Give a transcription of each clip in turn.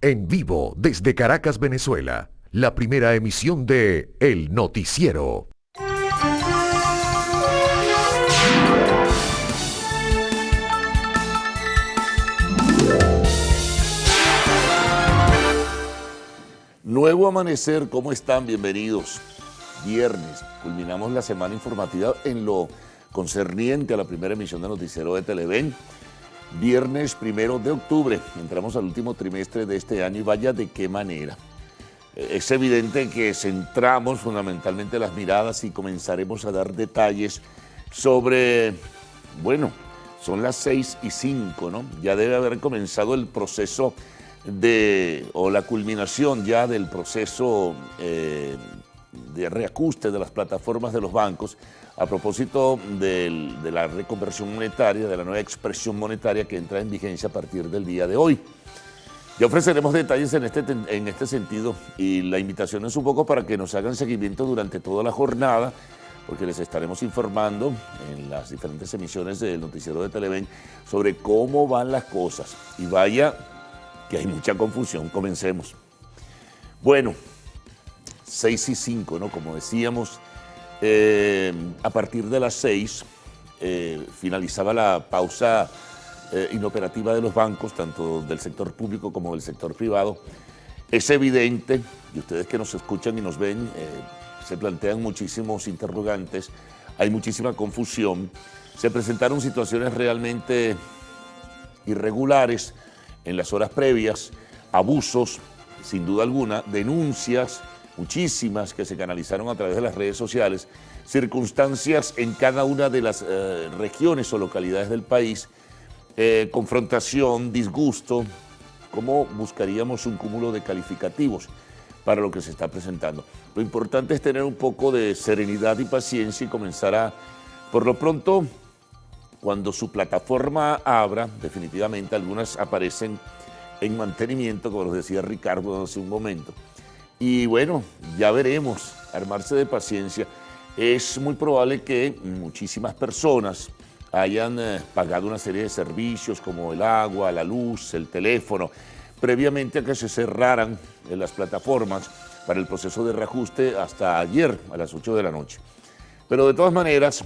En vivo desde Caracas, Venezuela, la primera emisión de El Noticiero. Nuevo amanecer, ¿cómo están? Bienvenidos. Viernes, culminamos la semana informativa en lo concerniente a la primera emisión de Noticiero de Televen. Viernes 1 de octubre, entramos al último trimestre de este año y vaya de qué manera. Es evidente que centramos fundamentalmente las miradas y comenzaremos a dar detalles sobre, bueno, son las 6:05, ¿no? Ya debe haber comenzado el proceso o la culminación ya del proceso de reajuste de las plataformas de los bancos a propósito de la reconversión monetaria, de la nueva expresión monetaria que entra en vigencia a partir del día de hoy. Ya ofreceremos detalles en este sentido y la invitación es un poco para que nos hagan seguimiento durante toda la jornada, porque les estaremos informando en las diferentes emisiones del Noticiero de Televen sobre cómo van las cosas. Y vaya que hay mucha confusión, comencemos. Bueno, 6:05, ¿no? Como decíamos, a partir de las 6 finalizaba la pausa inoperativa de los bancos, tanto del sector público como del sector privado. Es evidente, y ustedes que nos escuchan y nos ven, se plantean muchísimos interrogantes, hay muchísima confusión, se presentaron situaciones realmente irregulares en las horas previas, abusos, sin duda alguna, denuncias, muchísimas que se canalizaron a través de las redes sociales, circunstancias en cada una de las regiones o localidades del país, confrontación, disgusto. ¿Cómo buscaríamos un cúmulo de calificativos para lo que se está presentando? Lo importante es tener un poco de serenidad y paciencia y comenzar a, por lo pronto, cuando su plataforma abra, definitivamente algunas aparecen en mantenimiento, como nos decía Ricardo hace un momento. Y bueno, ya veremos, armarse de paciencia. Es muy probable que muchísimas personas hayan pagado una serie de servicios como el agua, la luz, el teléfono, previamente a que se cerraran las plataformas para el proceso de reajuste hasta ayer a las 8 de la noche. Pero de todas maneras,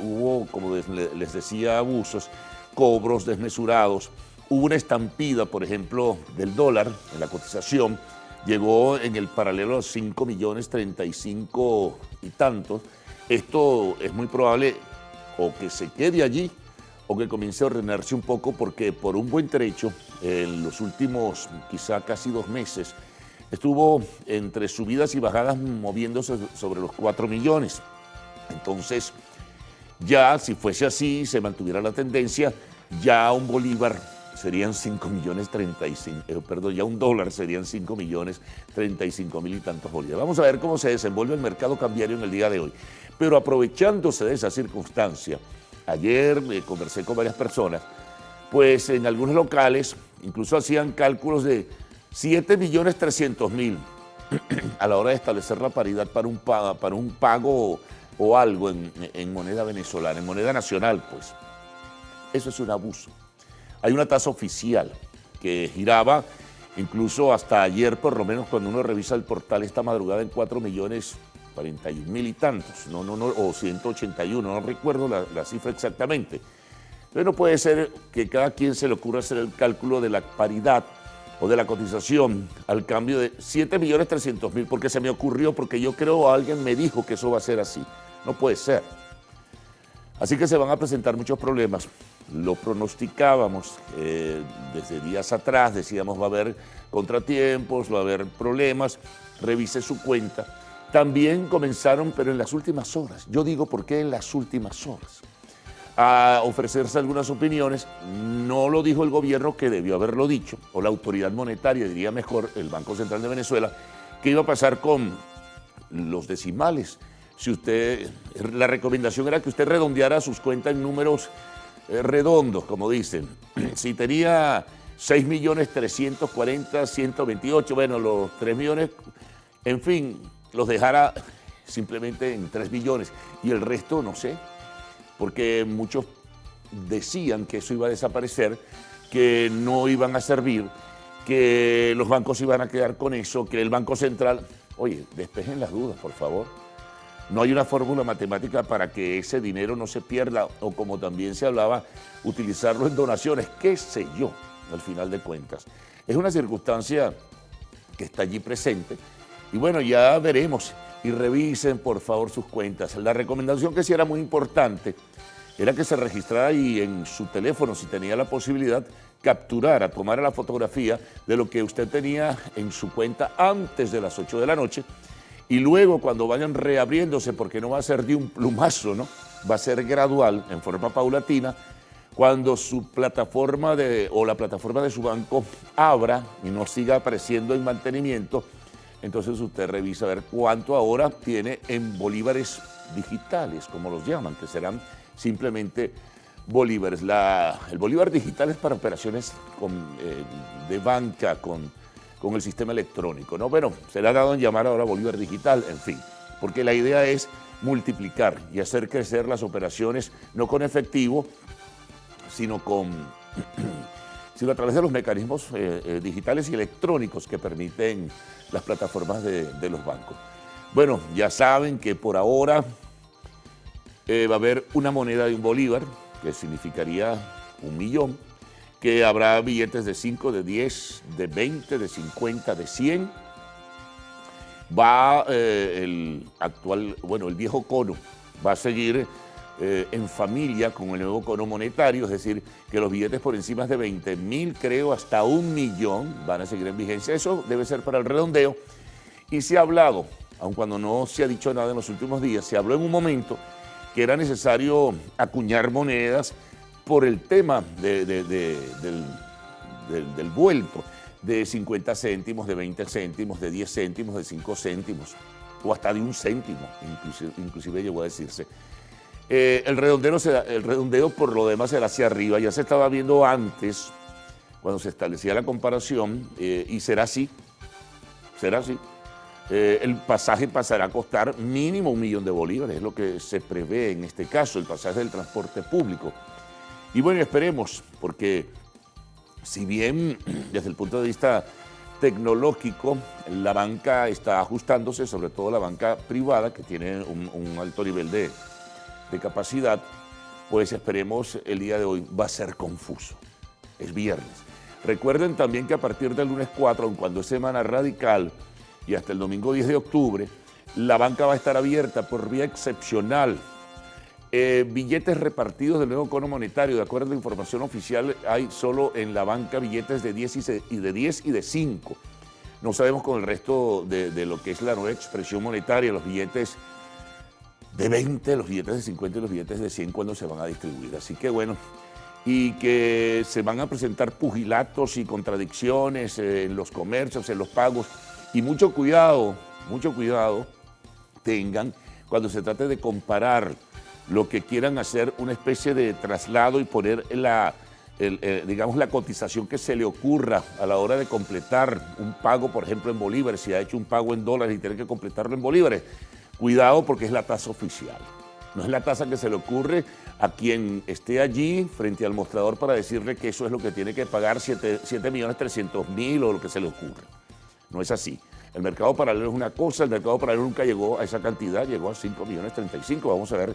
hubo, como les decía, abusos, cobros desmesurados. Hubo una estampida, por ejemplo, del dólar en la cotización. Llegó en el paralelo a 5.035.000 y tantos. Esto es muy probable o que se quede allí o que comience a ordenarse un poco, porque por un buen trecho, en los últimos quizá casi 2 meses, estuvo entre subidas y bajadas moviéndose sobre los 4 millones. Entonces, ya si fuese así, se mantuviera la tendencia, ya un bolívar serían 5.035.000, perdón, ya un dólar serían 5.035.000 y tantos bolívares. Vamos a ver cómo se desenvuelve el mercado cambiario en el día de hoy. Pero aprovechándose de esa circunstancia, ayer conversé con varias personas, pues en algunos locales incluso hacían cálculos de 7.300.000 a la hora de establecer la paridad para un pago o algo en moneda venezolana, en moneda nacional, pues. Eso es un abuso. Hay una tasa oficial que giraba incluso hasta ayer, por lo menos cuando uno revisa el portal esta madrugada, en 4.041.000 y tantos, o 181, no recuerdo la cifra exactamente. Entonces no puede ser que cada quien se le ocurra hacer el cálculo de la paridad o de la cotización al cambio de 7.300.000 porque se me ocurrió, porque yo creo o alguien me dijo que eso va a ser así. No puede ser. Así que se van a presentar muchos problemas. Lo pronosticábamos desde días atrás, decíamos va a haber contratiempos, va a haber problemas, revise su cuenta. También comenzaron, pero en las últimas horas, yo digo por qué en las últimas horas, a ofrecerse algunas opiniones. No lo dijo el gobierno, que debió haberlo dicho, o la autoridad monetaria, diría mejor, el Banco Central de Venezuela, qué iba a pasar con los decimales. Si la recomendación era que usted redondeara sus cuentas en números redondos, como dicen. Si tenía 6.340.128, bueno, los 3 millones, en fin, los dejara simplemente en 3 millones. Y el resto, no sé, porque muchos decían que eso iba a desaparecer, que no iban a servir, que los bancos iban a quedar con eso, que el Banco Central... Oye, despejen las dudas, por favor. No hay una fórmula matemática para que ese dinero no se pierda o, como también se hablaba, utilizarlo en donaciones, qué sé yo, al final de cuentas. Es una circunstancia que está allí presente y bueno, ya veremos y revisen por favor sus cuentas. La recomendación que sí era muy importante era que se registrara y en su teléfono, si tenía la posibilidad, capturara, tomara la fotografía de lo que usted tenía en su cuenta antes de las 8 de la noche y luego cuando vayan reabriéndose, porque no va a ser de un plumazo, ¿no? Va a ser gradual, en forma paulatina, cuando su plataforma o la plataforma de su banco abra y no siga apareciendo en mantenimiento, entonces usted revisa a ver cuánto ahora tiene en bolívares digitales, como los llaman, que serán simplemente bolívares. El bolívar digital es para operaciones de banca con el sistema electrónico, ¿no? Bueno, se le ha dado en llamar ahora bolívar digital, en fin, porque la idea es multiplicar y hacer crecer las operaciones no con efectivo, sino a través de los mecanismos digitales y electrónicos que permiten las plataformas de los bancos. Bueno, ya saben que por ahora va a haber una moneda de un bolívar, que significaría 1 millón, que habrá billetes de 5, de 10, de 20, de 50, de 100. Va el viejo cono va a seguir en familia con el nuevo cono monetario, es decir, que los billetes por encima de 20.000, creo, hasta 1 millón van a seguir en vigencia. Eso debe ser para el redondeo. Y se ha hablado, aun cuando no se ha dicho nada en los últimos días, se habló en un momento que era necesario acuñar monedas por el tema del vuelto de 50 céntimos, de 20 céntimos, de 10 céntimos, de 5 céntimos, o hasta de 1 céntimo, inclusive llegó a decirse. El redondeo por lo demás era hacia arriba, ya se estaba viendo antes, cuando se establecía la comparación, y será así. El pasaje pasará a costar mínimo 1 millón de bolívares, es lo que se prevé en este caso, el pasaje del transporte público. Y bueno, esperemos, porque si bien desde el punto de vista tecnológico la banca está ajustándose, sobre todo la banca privada, que tiene un alto nivel de capacidad, pues esperemos, el día de hoy va a ser confuso, es viernes. Recuerden también que a partir del lunes 4, cuando es semana radical, y hasta el domingo 10 de octubre, la banca va a estar abierta por vía excepcional. Billetes repartidos del nuevo cono monetario, de acuerdo a la información oficial, hay solo en la banca billetes de 10 y de 5. No sabemos con el resto de lo que es la nueva expresión monetaria, los billetes de 20, los billetes de 50 y los billetes de 100 cuando se van a distribuir. Así que bueno, y que se van a presentar pugilatos y contradicciones en los comercios, en los pagos, y mucho cuidado tengan cuando se trate de comparar lo que quieran hacer, una especie de traslado y poner digamos, la cotización que se le ocurra a la hora de completar un pago, por ejemplo, en bolívares. Si ha hecho un pago en dólares y tiene que completarlo en bolívares, cuidado, porque es la tasa oficial. No es la tasa que se le ocurre a quien esté allí frente al mostrador para decirle que eso es lo que tiene que pagar, 7.300.000 o lo que se le ocurra. No es así. El mercado paralelo es una cosa, el mercado paralelo nunca llegó a esa cantidad, llegó a 5.035.000. Vamos a ver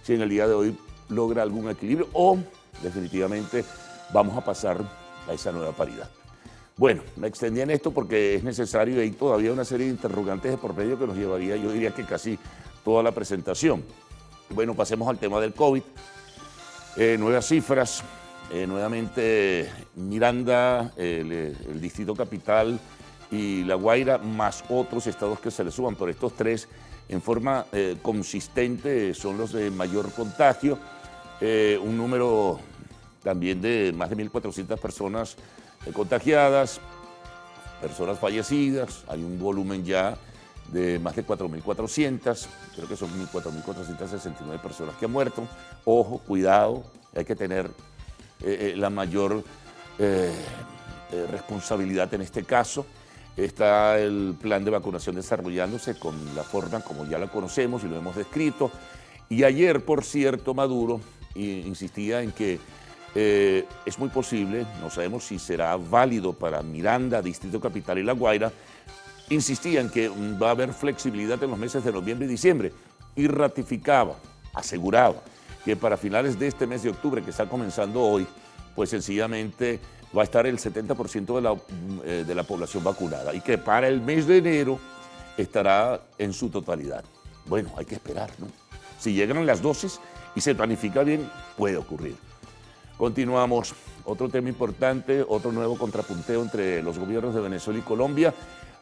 si en el día de hoy logra algún equilibrio o definitivamente vamos a pasar a esa nueva paridad. Bueno, me extendí en esto porque es necesario y hay todavía una serie de interrogantes de por medio que nos llevaría, yo diría que casi toda la presentación. Bueno, pasemos al tema del COVID. Nuevas cifras, nuevamente Miranda, el Distrito Capital y La Guaira, más otros estados que se le suman, pero estos tres en forma consistente son los de mayor contagio, un número también de más de 1.400 personas contagiadas, personas fallecidas, hay un volumen ya de más de 4.400, creo que son 4.469 personas que han muerto. Ojo, cuidado, hay que tener la mayor responsabilidad en este caso. Está el plan de vacunación desarrollándose con la forma como ya la conocemos y lo hemos descrito. Y ayer, por cierto, Maduro insistía en que Es muy posible, no sabemos si será válido para Miranda, Distrito Capital y La Guaira. Insistían que va a haber flexibilidad en los meses de noviembre y diciembre y ratificaba, aseguraba que para finales de este mes de octubre que está comenzando hoy, pues sencillamente va a estar el 70% de la población vacunada y que para el mes de enero estará en su totalidad. Bueno, hay que esperar, ¿no? Si llegan las dosis y se planifica bien, puede ocurrir. Continuamos. Otro tema importante, otro nuevo contrapunteo entre los gobiernos de Venezuela y Colombia.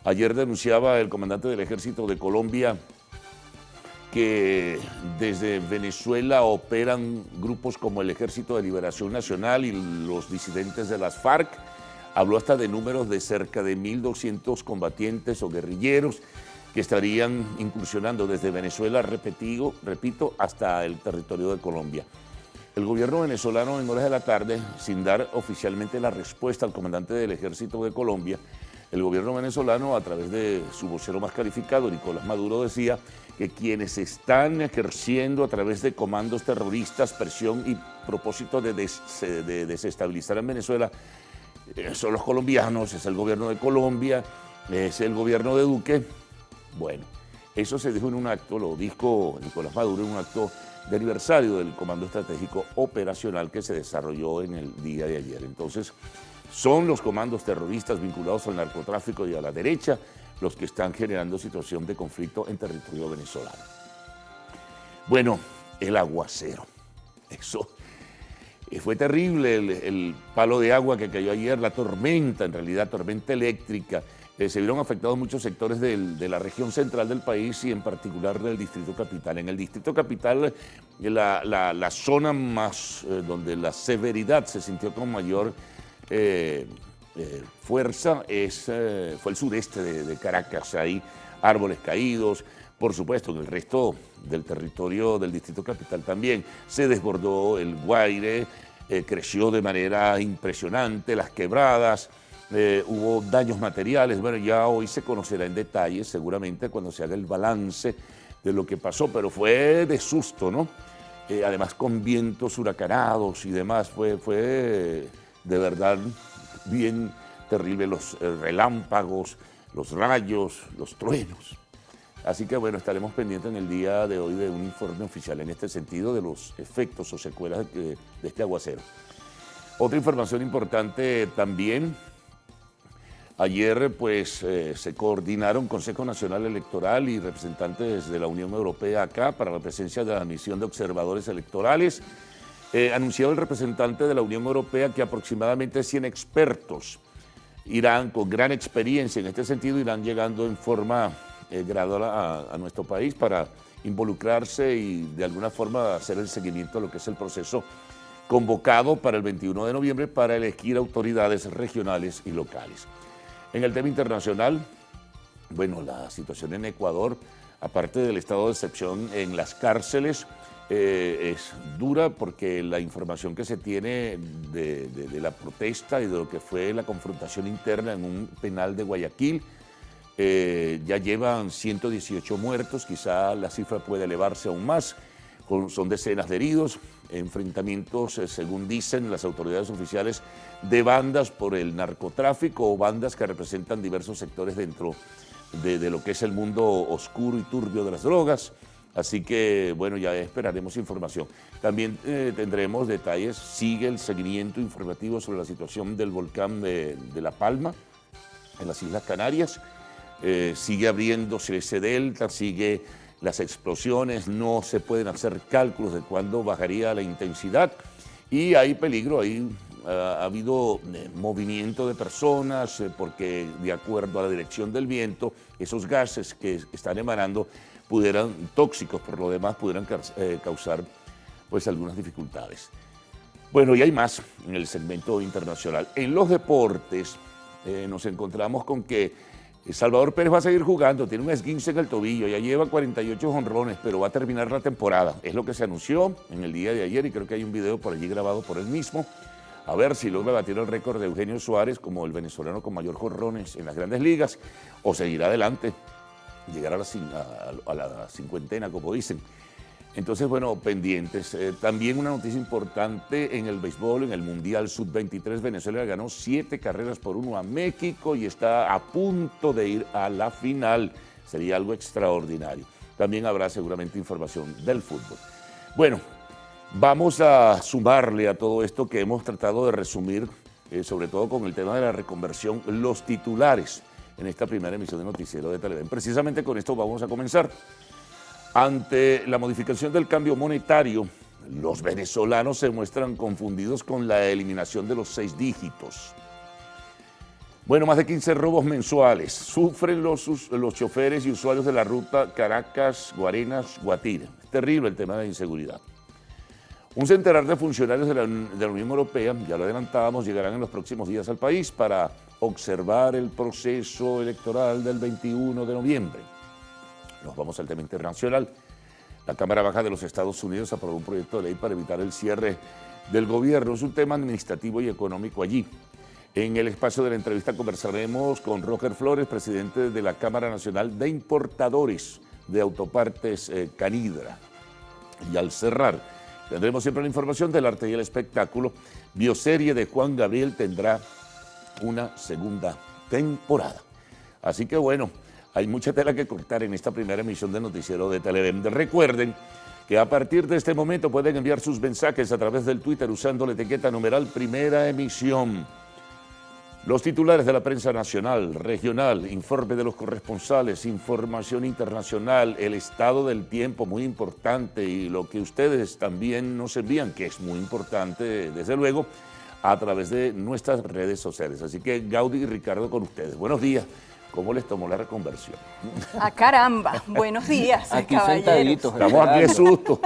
Ayer denunciaba el comandante del Ejército de Colombia que desde Venezuela operan grupos como el Ejército de Liberación Nacional y los disidentes de las FARC. Habló hasta de números de cerca de 1.200 combatientes o guerrilleros que estarían incursionando desde Venezuela, repito, hasta el territorio de Colombia. El gobierno venezolano en horas de la tarde, sin dar oficialmente la respuesta al comandante del Ejército de Colombia, el gobierno venezolano, a través de su vocero más calificado, Nicolás Maduro, decía que quienes están ejerciendo a través de comandos terroristas presión y propósito de desestabilizar en Venezuela son los colombianos, es el gobierno de Colombia, es el gobierno de Duque. Bueno, eso se dijo en un acto, lo dijo Nicolás Maduro en un acto de aniversario del Comando Estratégico Operacional que se desarrolló en el día de ayer. Entonces, son los comandos terroristas vinculados al narcotráfico y a la derecha los que están generando situación de conflicto en territorio venezolano. Bueno, el aguacero. Eso fue terrible, el palo de agua que cayó ayer, la tormenta, en realidad tormenta eléctrica. Se vieron afectados muchos sectores de la región central del país y en particular del Distrito Capital. En el Distrito Capital, la zona más donde la severidad se sintió con mayor fuerza fue el sureste de Caracas. Hay árboles caídos, por supuesto, en el resto del territorio del Distrito Capital también. Se desbordó el Guaire, creció de manera impresionante, las quebradas, hubo daños materiales. Bueno, ya hoy se conocerá en detalle, seguramente cuando se haga el balance de lo que pasó, pero fue de susto, ¿no? Además con vientos huracanados y demás, fue de verdad bien terrible, los relámpagos, los rayos, los truenos. Así que bueno, estaremos pendientes en el día de hoy de un informe oficial en este sentido de los efectos o secuelas de este aguacero. Otra información importante también, ayer pues se coordinaron Consejo Nacional Electoral y representantes de la Unión Europea acá para la presencia de la misión de observadores electorales. Anunció el representante de la Unión Europea que aproximadamente 100 expertos irán con gran experiencia en este sentido, irán llegando en forma gradual a nuestro país para involucrarse y de alguna forma hacer el seguimiento de lo que es el proceso convocado para el 21 de noviembre para elegir autoridades regionales y locales. En el tema internacional, bueno, la situación en Ecuador, aparte del estado de excepción en las cárceles, es dura porque la información que se tiene de la protesta y de lo que fue la confrontación interna en un penal de Guayaquil, ya llevan 118 muertos, quizá la cifra puede elevarse aún más, son decenas de heridos, enfrentamientos, según dicen las autoridades oficiales, de bandas por el narcotráfico o bandas que representan diversos sectores dentro de lo que es el mundo oscuro y turbio de las drogas. Así que, bueno, ya esperaremos información. También tendremos detalles, sigue el seguimiento informativo sobre la situación del volcán de La Palma, en las Islas Canarias. Sigue abriéndose ese delta, sigue las explosiones, no se pueden hacer cálculos de cuándo bajaría la intensidad y hay peligro, ha habido movimiento de personas porque de acuerdo a la dirección del viento, esos gases que están emanando tóxicos por lo demás, pudieran causar pues algunas dificultades. Bueno, y hay más en el segmento internacional. En los deportes nos encontramos con que Salvador Pérez va a seguir jugando, tiene un esguince en el tobillo, ya lleva 48 jonrones, pero va a terminar la temporada. Es lo que se anunció en el día de ayer y creo que hay un video por allí grabado por él mismo. A ver si logra batir el récord de Eugenio Suárez como el venezolano con mayor jonrones en las grandes ligas o seguir adelante, llegar a la cincuentena, como dicen. Entonces, bueno, pendientes. También una noticia importante en el béisbol, en el Mundial Sub-23, Venezuela ganó 7-1 a México y está a punto de ir a la final. Sería algo extraordinario. También habrá seguramente información del fútbol. Bueno, vamos a sumarle a todo esto que hemos tratado de resumir, sobre todo con el tema de la reconversión, los titulares en esta primera emisión de Noticiero de Televen. Precisamente con esto vamos a comenzar. Ante la modificación del cambio monetario, los venezolanos se muestran confundidos con la eliminación de los 6 dígitos. Bueno, más de 15 robos mensuales sufren los choferes y usuarios de la ruta Caracas-Guarenas-Guatire. Es terrible el tema de inseguridad. Un centenar de funcionarios de la Unión Europea, ya lo adelantábamos, llegarán en los próximos días al país para observar el proceso electoral del 21 de noviembre. Nos vamos al tema internacional. La Cámara Baja de los Estados Unidos aprobó un proyecto de ley para evitar el cierre del gobierno. Es un tema administrativo y económico allí. En el espacio de la entrevista conversaremos con Roger Flores, presidente de la Cámara Nacional de Importadores de Autopartes Canidra. Y al cerrar, tendremos siempre la información del arte y el espectáculo. Bioserie de Juan Gabriel tendrá una segunda temporada. Así que bueno, hay mucha tela que cortar en esta primera emisión de Noticiero de Televen. Recuerden que a partir de este momento pueden enviar sus mensajes a través del Twitter usando la etiqueta numeral Primera Emisión. Los titulares de la prensa nacional, regional, informe de los corresponsales, información internacional, el estado del tiempo, muy importante, y lo que ustedes también nos envían, que es muy importante, desde luego, a través de nuestras redes sociales. Así que Gaudí y Ricardo con ustedes. Buenos días. ¿Cómo les tomó la reconversión? ¡Ah, caramba! Buenos días, aquí caballeros. Sentaditos. Estamos aquí de susto.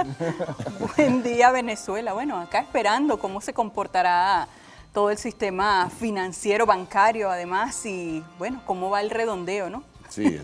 Buen día, Venezuela. Bueno, acá esperando cómo se comportará todo el sistema financiero, bancario, además, y bueno, cómo va el redondeo, ¿no? Sí,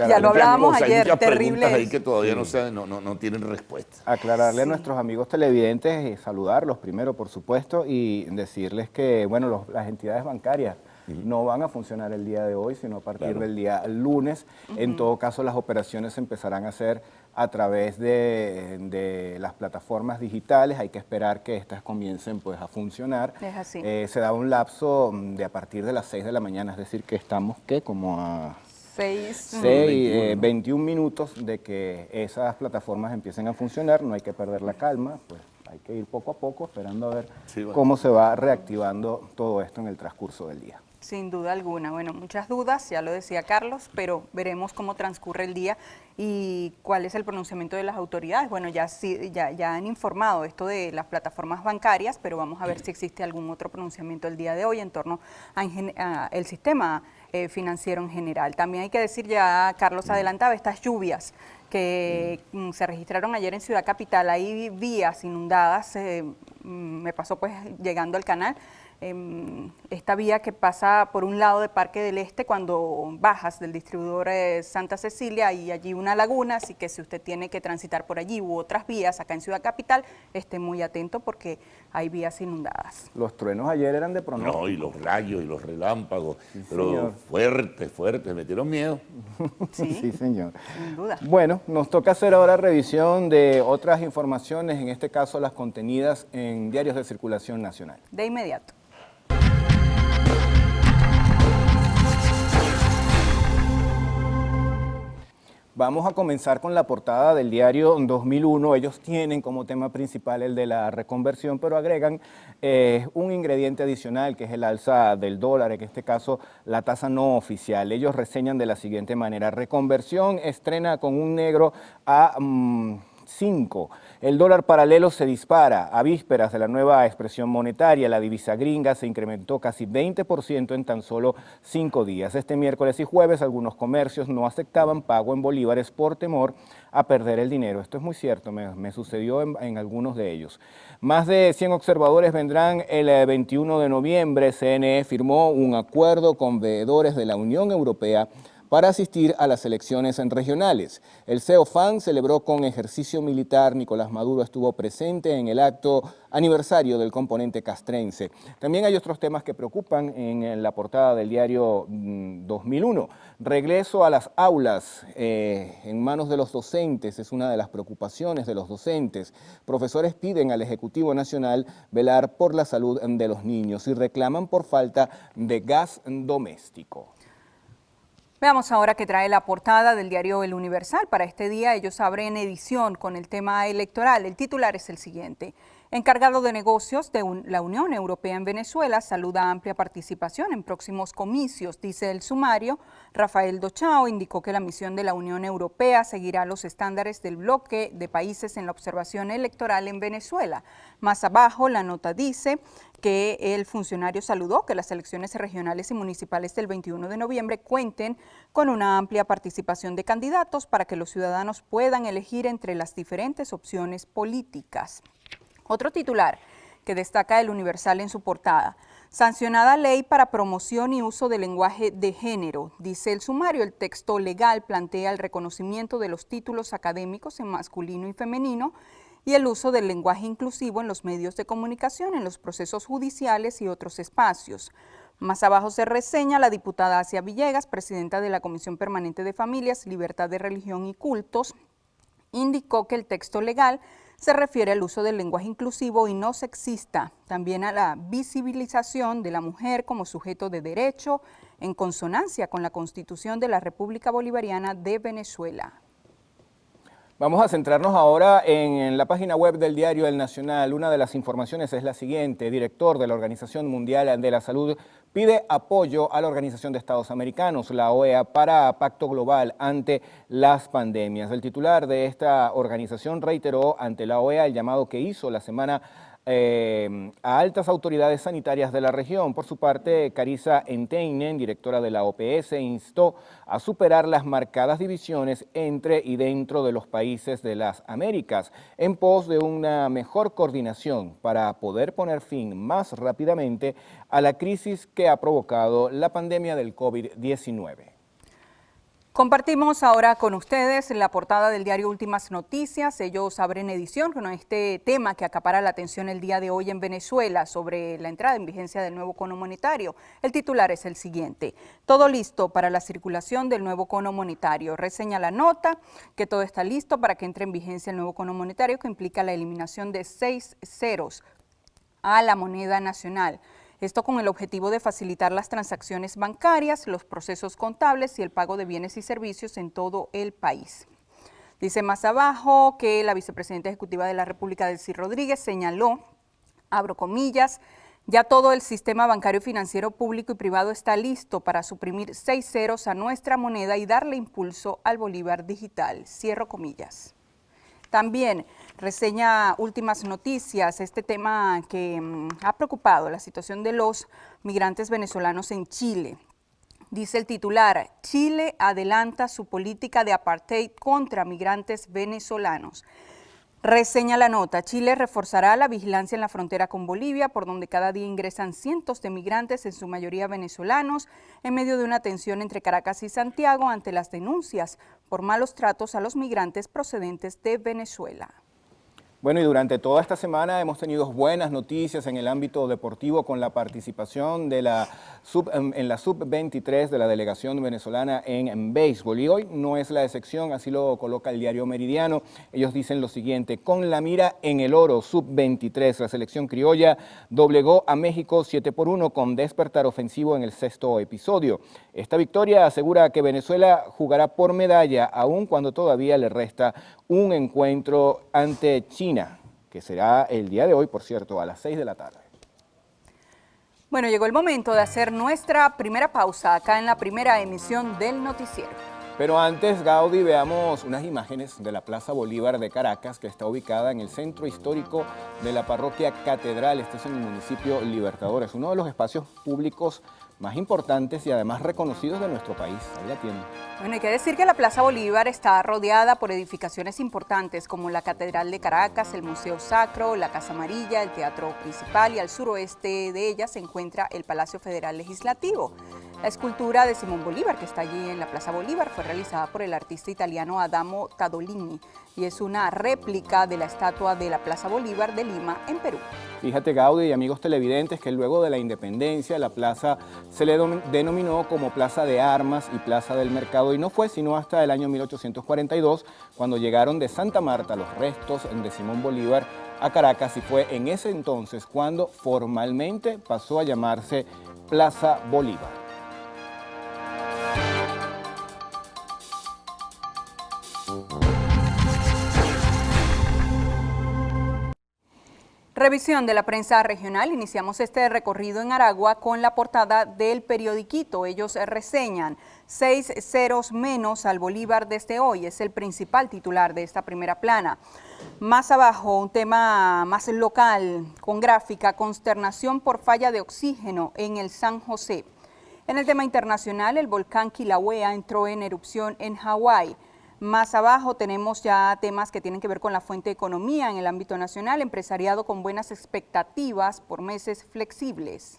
ya lo hablábamos ayer, hay terrible. Ahí que todavía no tienen respuesta. Aclararle a nuestros amigos televidentes, saludarlos primero, por supuesto, y decirles que, bueno, las entidades bancarias no van a funcionar el día de hoy, sino a partir del día lunes. En todo caso, las operaciones se empezarán a hacer a través de las plataformas digitales. Hay que esperar que estas comiencen pues, a funcionar. Es así. Se da un lapso de a partir de las 6 de la mañana, es decir, que estamos, ¿qué? Como a 21 minutos de que esas plataformas empiecen a funcionar. No hay que perder la calma, pues hay que ir poco a poco esperando a ver cómo se va reactivando todo esto en el transcurso del día. Sin duda alguna. Bueno, muchas dudas, ya lo decía Carlos, pero veremos cómo transcurre el día y cuál es el pronunciamiento de las autoridades. Bueno, ya han informado esto de las plataformas bancarias, pero vamos a ver si existe algún otro pronunciamiento el día de hoy en torno al sistema financiero en general. También hay que decir, ya Carlos adelantaba, estas lluvias que se registraron ayer en Ciudad Capital, hay vías inundadas, me pasó pues llegando al canal, esta vía que pasa por un lado de Parque del Este cuando bajas del distribuidor Santa Cecilia, y allí una laguna, así que si usted tiene que transitar por allí u otras vías acá en Ciudad Capital, esté muy atento porque hay vías inundadas. Los truenos ayer eran de pronóstico. No, y los rayos y los relámpagos, sí, pero fuerte, metieron miedo. Sí, señor. Sin duda. Bueno, nos toca hacer ahora revisión de otras informaciones, en este caso las contenidas en diarios de circulación nacional. De inmediato. Vamos a comenzar con la portada del diario 2001. Ellos tienen como tema principal el de la reconversión, pero agregan un ingrediente adicional, que es el alza del dólar, en este caso la tasa no oficial. Ellos reseñan de la siguiente manera: reconversión estrena con un negro a 5. El dólar paralelo se dispara. A vísperas de la nueva expresión monetaria, la divisa gringa se incrementó casi 20% en tan solo 5 días. Este miércoles y jueves algunos comercios no aceptaban pago en bolívares por temor a perder el dinero. Esto es muy cierto, me sucedió en algunos de ellos. Más de 100 observadores vendrán el 21 de noviembre. CNE firmó un acuerdo con veedores de la Unión Europea para asistir a las elecciones regionales. El CEOFAN celebró con ejercicio militar. Nicolás Maduro estuvo presente en el acto aniversario del componente castrense. También hay otros temas que preocupan en la portada del diario 2001. Regreso a las aulas en manos de los docentes es una de las preocupaciones de los docentes. Profesores piden al Ejecutivo Nacional velar por la salud de los niños y reclaman por falta de gas doméstico. Veamos ahora qué trae la portada del diario El Universal. Para este día ellos abren edición con el tema electoral. El titular es el siguiente. Encargado de negocios de la Unión Europea en Venezuela saluda amplia participación en próximos comicios, dice el sumario. Rafael Dochao indicó que la misión de la Unión Europea seguirá los estándares del bloque de países en la observación electoral en Venezuela. Más abajo la nota dice que el funcionario saludó que las elecciones regionales y municipales del 21 de noviembre cuenten con una amplia participación de candidatos para que los ciudadanos puedan elegir entre las diferentes opciones políticas. Otro titular que destaca El Universal en su portada. Sancionada ley para promoción y uso del lenguaje de género. Dice el sumario, el texto legal plantea el reconocimiento de los títulos académicos en masculino y femenino y el uso del lenguaje inclusivo en los medios de comunicación, en los procesos judiciales y otros espacios. Más abajo se reseña la diputada Asia Villegas, presidenta de la Comisión Permanente de Familias, Libertad de Religión y Cultos, indicó que el texto legal se refiere al uso del lenguaje inclusivo y no sexista, también a la visibilización de la mujer como sujeto de derecho en consonancia con la Constitución de la República Bolivariana de Venezuela. Vamos a centrarnos ahora en la página web del diario El Nacional. Una de las informaciones es la siguiente. Director de la Organización Mundial de la Salud pide apoyo a la Organización de Estados Americanos, la OEA, para pacto global ante las pandemias. El titular de esta organización reiteró ante la OEA el llamado que hizo la semana a altas autoridades sanitarias de la región. Por su parte, Carissa Enteinen, directora de la OPS, instó a superar las marcadas divisiones entre y dentro de los países de las Américas en pos de una mejor coordinación para poder poner fin más rápidamente a la crisis que ha provocado la pandemia del COVID-19. Compartimos ahora con ustedes la portada del diario Últimas Noticias. Ellos abren edición con este tema que acapara la atención el día de hoy en Venezuela sobre la entrada en vigencia del nuevo cono monetario. El titular es el siguiente. Todo listo para la circulación del nuevo cono monetario. Reseña la nota que todo está listo para que entre en vigencia el nuevo cono monetario, que implica la eliminación de 6 ceros a la moneda nacional. Esto con el objetivo de facilitar las transacciones bancarias, los procesos contables y el pago de bienes y servicios en todo el país. Dice más abajo que la vicepresidenta ejecutiva de la República, Delcy Rodríguez, señaló, abro comillas, ya todo el sistema bancario financiero público y privado está listo para suprimir 6 ceros a nuestra moneda y darle impulso al bolívar digital. Cierro comillas. También reseña Últimas Noticias este tema que ha preocupado, la situación de los migrantes venezolanos en Chile. Dice el titular, Chile adelanta su política de apartheid contra migrantes venezolanos. Reseña la nota, Chile reforzará la vigilancia en la frontera con Bolivia, por donde cada día ingresan cientos de migrantes, en su mayoría venezolanos, en medio de una tensión entre Caracas y Santiago ante las denuncias por malos tratos a los migrantes procedentes de Venezuela. Bueno, y durante toda esta semana hemos tenido buenas noticias en el ámbito deportivo con la participación de en la sub-23 de la delegación venezolana en béisbol. Y hoy no es la excepción, así lo coloca el diario Meridiano. Ellos dicen lo siguiente, con la mira en el oro, sub-23, la selección criolla doblegó a México 7-1 con despertar ofensivo en el 6º episodio. Esta victoria asegura que Venezuela jugará por medalla, aun cuando todavía le resta un encuentro ante China, que será el día de hoy, por cierto, a las 6 de la tarde. Bueno, llegó el momento de hacer nuestra primera pausa acá en la primera emisión del noticiero. Pero antes, Gaudí, veamos unas imágenes de la Plaza Bolívar de Caracas, que está ubicada en el centro histórico de la parroquia Catedral. Este es en el municipio Libertador. Es uno de los espacios públicos más importantes y además reconocidos de nuestro país. Ahí la tienen. Bueno, hay que decir que la Plaza Bolívar está rodeada por edificaciones importantes como la Catedral de Caracas, el Museo Sacro, la Casa Amarilla, el Teatro Principal, y al suroeste de ella se encuentra el Palacio Federal Legislativo. La escultura de Simón Bolívar, que está allí en la Plaza Bolívar, fue realizada por el artista italiano Adamo Tadolini y es una réplica de la estatua de la Plaza Bolívar de Lima, en Perú. Fíjate, Gaudi y amigos televidentes, que luego de la independencia la plaza se le denominó como Plaza de Armas y Plaza del Mercado, y no fue sino hasta el año 1842 cuando llegaron de Santa Marta los restos de Simón Bolívar a Caracas, y fue en ese entonces cuando formalmente pasó a llamarse Plaza Bolívar. Revisión de la prensa regional. Iniciamos este recorrido en Aragua con la portada del periodiquito. Ellos reseñan 6 ceros menos al Bolívar desde hoy. Es el principal titular de esta primera plana. Más abajo, un tema más local, con gráfica: consternación por falla de oxígeno en el San José. En el tema internacional, el volcán Kilauea entró en erupción en Hawái. Más abajo tenemos ya temas que tienen que ver con la fuente de economía en el ámbito nacional, empresariado con buenas expectativas por meses flexibles.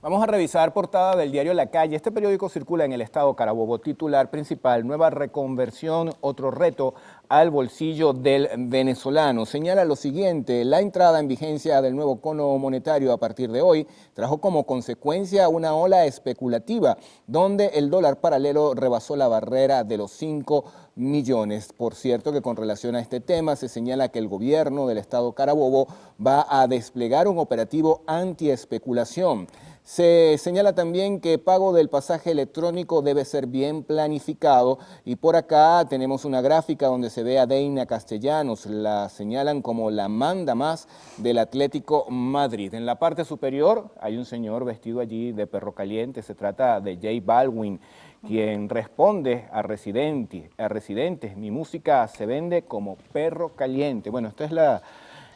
Vamos a revisar portada del diario La Calle. Este periódico circula en el estado Carabobo. Titular principal: nueva reconversión, otro reto al bolsillo del venezolano. Señala lo siguiente: la entrada en vigencia del nuevo cono monetario a partir de hoy trajo como consecuencia una ola especulativa, donde el dólar paralelo rebasó la barrera de los 5 millones. Por cierto, que con relación a este tema se señala que el gobierno del estado Carabobo va a desplegar un operativo antiespeculación. Se señala también que pago del pasaje electrónico debe ser bien planificado, y por acá tenemos una gráfica donde se ve a Deina Castellanos, la señalan como la manda más del Atlético Madrid. En la parte superior hay un señor vestido allí de perro caliente, se trata de J Balvin, quien responde a Residentes: mi música se vende como perro caliente. Bueno, esta es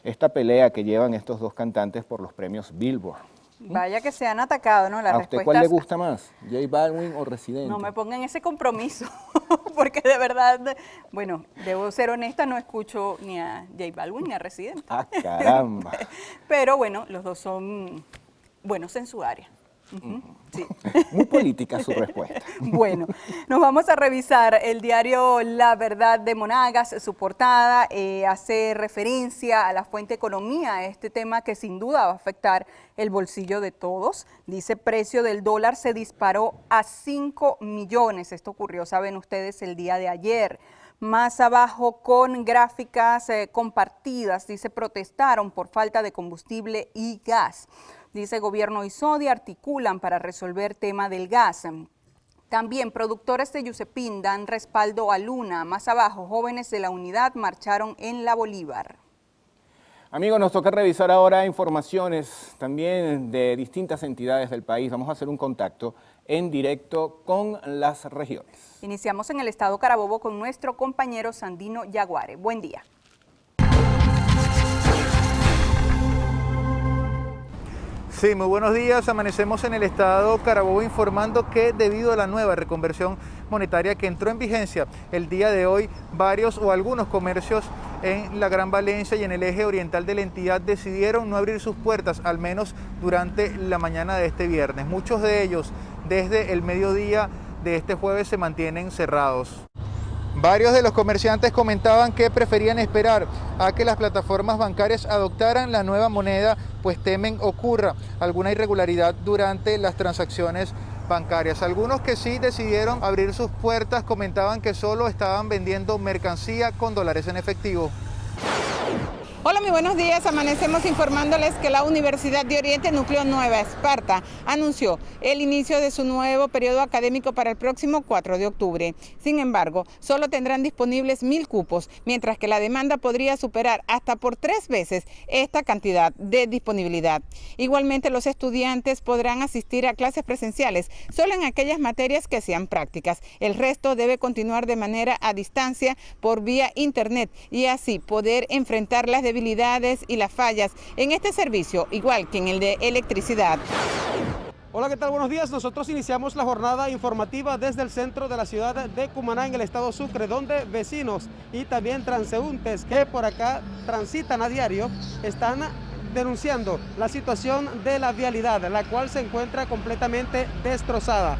esta pelea que llevan estos dos cantantes por los premios Billboard. Vaya que se han atacado, ¿no? ¿A usted cuál le gusta más, J Balvin o Residente? No me pongan ese compromiso, porque de verdad, bueno, debo ser honesta, no escucho ni a J Balvin ni a Residente. ¡Ah, caramba! Pero bueno, los dos son buenos en su área. Sí. Muy política su respuesta. Bueno, nos vamos a revisar el diario La Verdad de Monagas. Su portada hace referencia a la fuente economía, este tema que sin duda va a afectar el bolsillo de todos. Dice: precio del dólar se disparó a 5 millones. Esto ocurrió, saben ustedes, el día de ayer. Más abajo, con gráficas compartidas, dice: protestaron por falta de combustible y gas. Dice: gobierno y SODI articulan para resolver tema del gas. También productores de Yusepín dan respaldo a Luna. Más abajo, jóvenes de la unidad marcharon en la Bolívar. Amigos, nos toca revisar ahora informaciones también de distintas entidades del país. Vamos a hacer un contacto en directo con las regiones. Iniciamos en el estado Carabobo con nuestro compañero Sandino Yaguare. Buen día. Sí, muy buenos días. Amanecemos en el estado Carabobo informando que debido a la nueva reconversión monetaria que entró en vigencia el día de hoy, varios o algunos comercios en la Gran Valencia y en el eje oriental de la entidad decidieron no abrir sus puertas, al menos durante la mañana de este viernes. Muchos de ellos desde el mediodía de este jueves se mantienen cerrados. Varios de los comerciantes comentaban que preferían esperar a que las plataformas bancarias adoptaran la nueva moneda, pues temen ocurra alguna irregularidad durante las transacciones bancarias. Algunos que sí decidieron abrir sus puertas comentaban que solo estaban vendiendo mercancía con dólares en efectivo. Hola, muy buenos días. Amanecemos informándoles que la Universidad de Oriente Núcleo Nueva Esparta anunció el inicio de su nuevo periodo académico para el próximo 4 de octubre. Sin embargo, solo tendrán disponibles 1000 cupos, mientras que la demanda podría superar hasta por 3 veces esta cantidad de disponibilidad. Igualmente, los estudiantes podrán asistir a clases presenciales solo en aquellas materias que sean prácticas. El resto debe continuar de manera a distancia por vía internet y así poder enfrentar las debilidades y las fallas en este servicio, igual que en el de electricidad. Hola, ¿qué tal? Buenos días. Nosotros iniciamos la jornada informativa desde el centro de la ciudad de Cumaná, en el estado Sucre, donde vecinos y también transeúntes que por acá transitan a diario están denunciando la situación de la vialidad, la cual se encuentra completamente destrozada.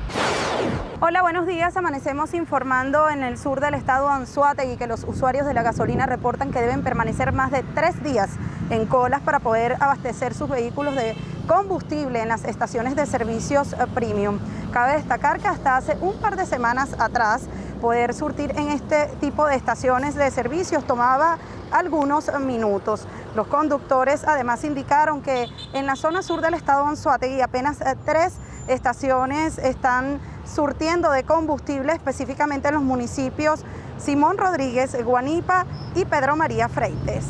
Hola, buenos días. Amanecemos informando en el sur del estado Anzoátegui que los usuarios de la gasolina reportan que deben permanecer más de 3 días en colas para poder abastecer sus vehículos de combustible en las estaciones de servicios premium. Cabe destacar que hasta hace un par de semanas atrás poder surtir en este tipo de estaciones de servicios tomaba algunos minutos. Los conductores además indicaron que en la zona sur del estado Anzoátegui apenas 3 estaciones están surtiendo de combustible, específicamente en los municipios Simón Rodríguez, Guanipa y Pedro María Freites.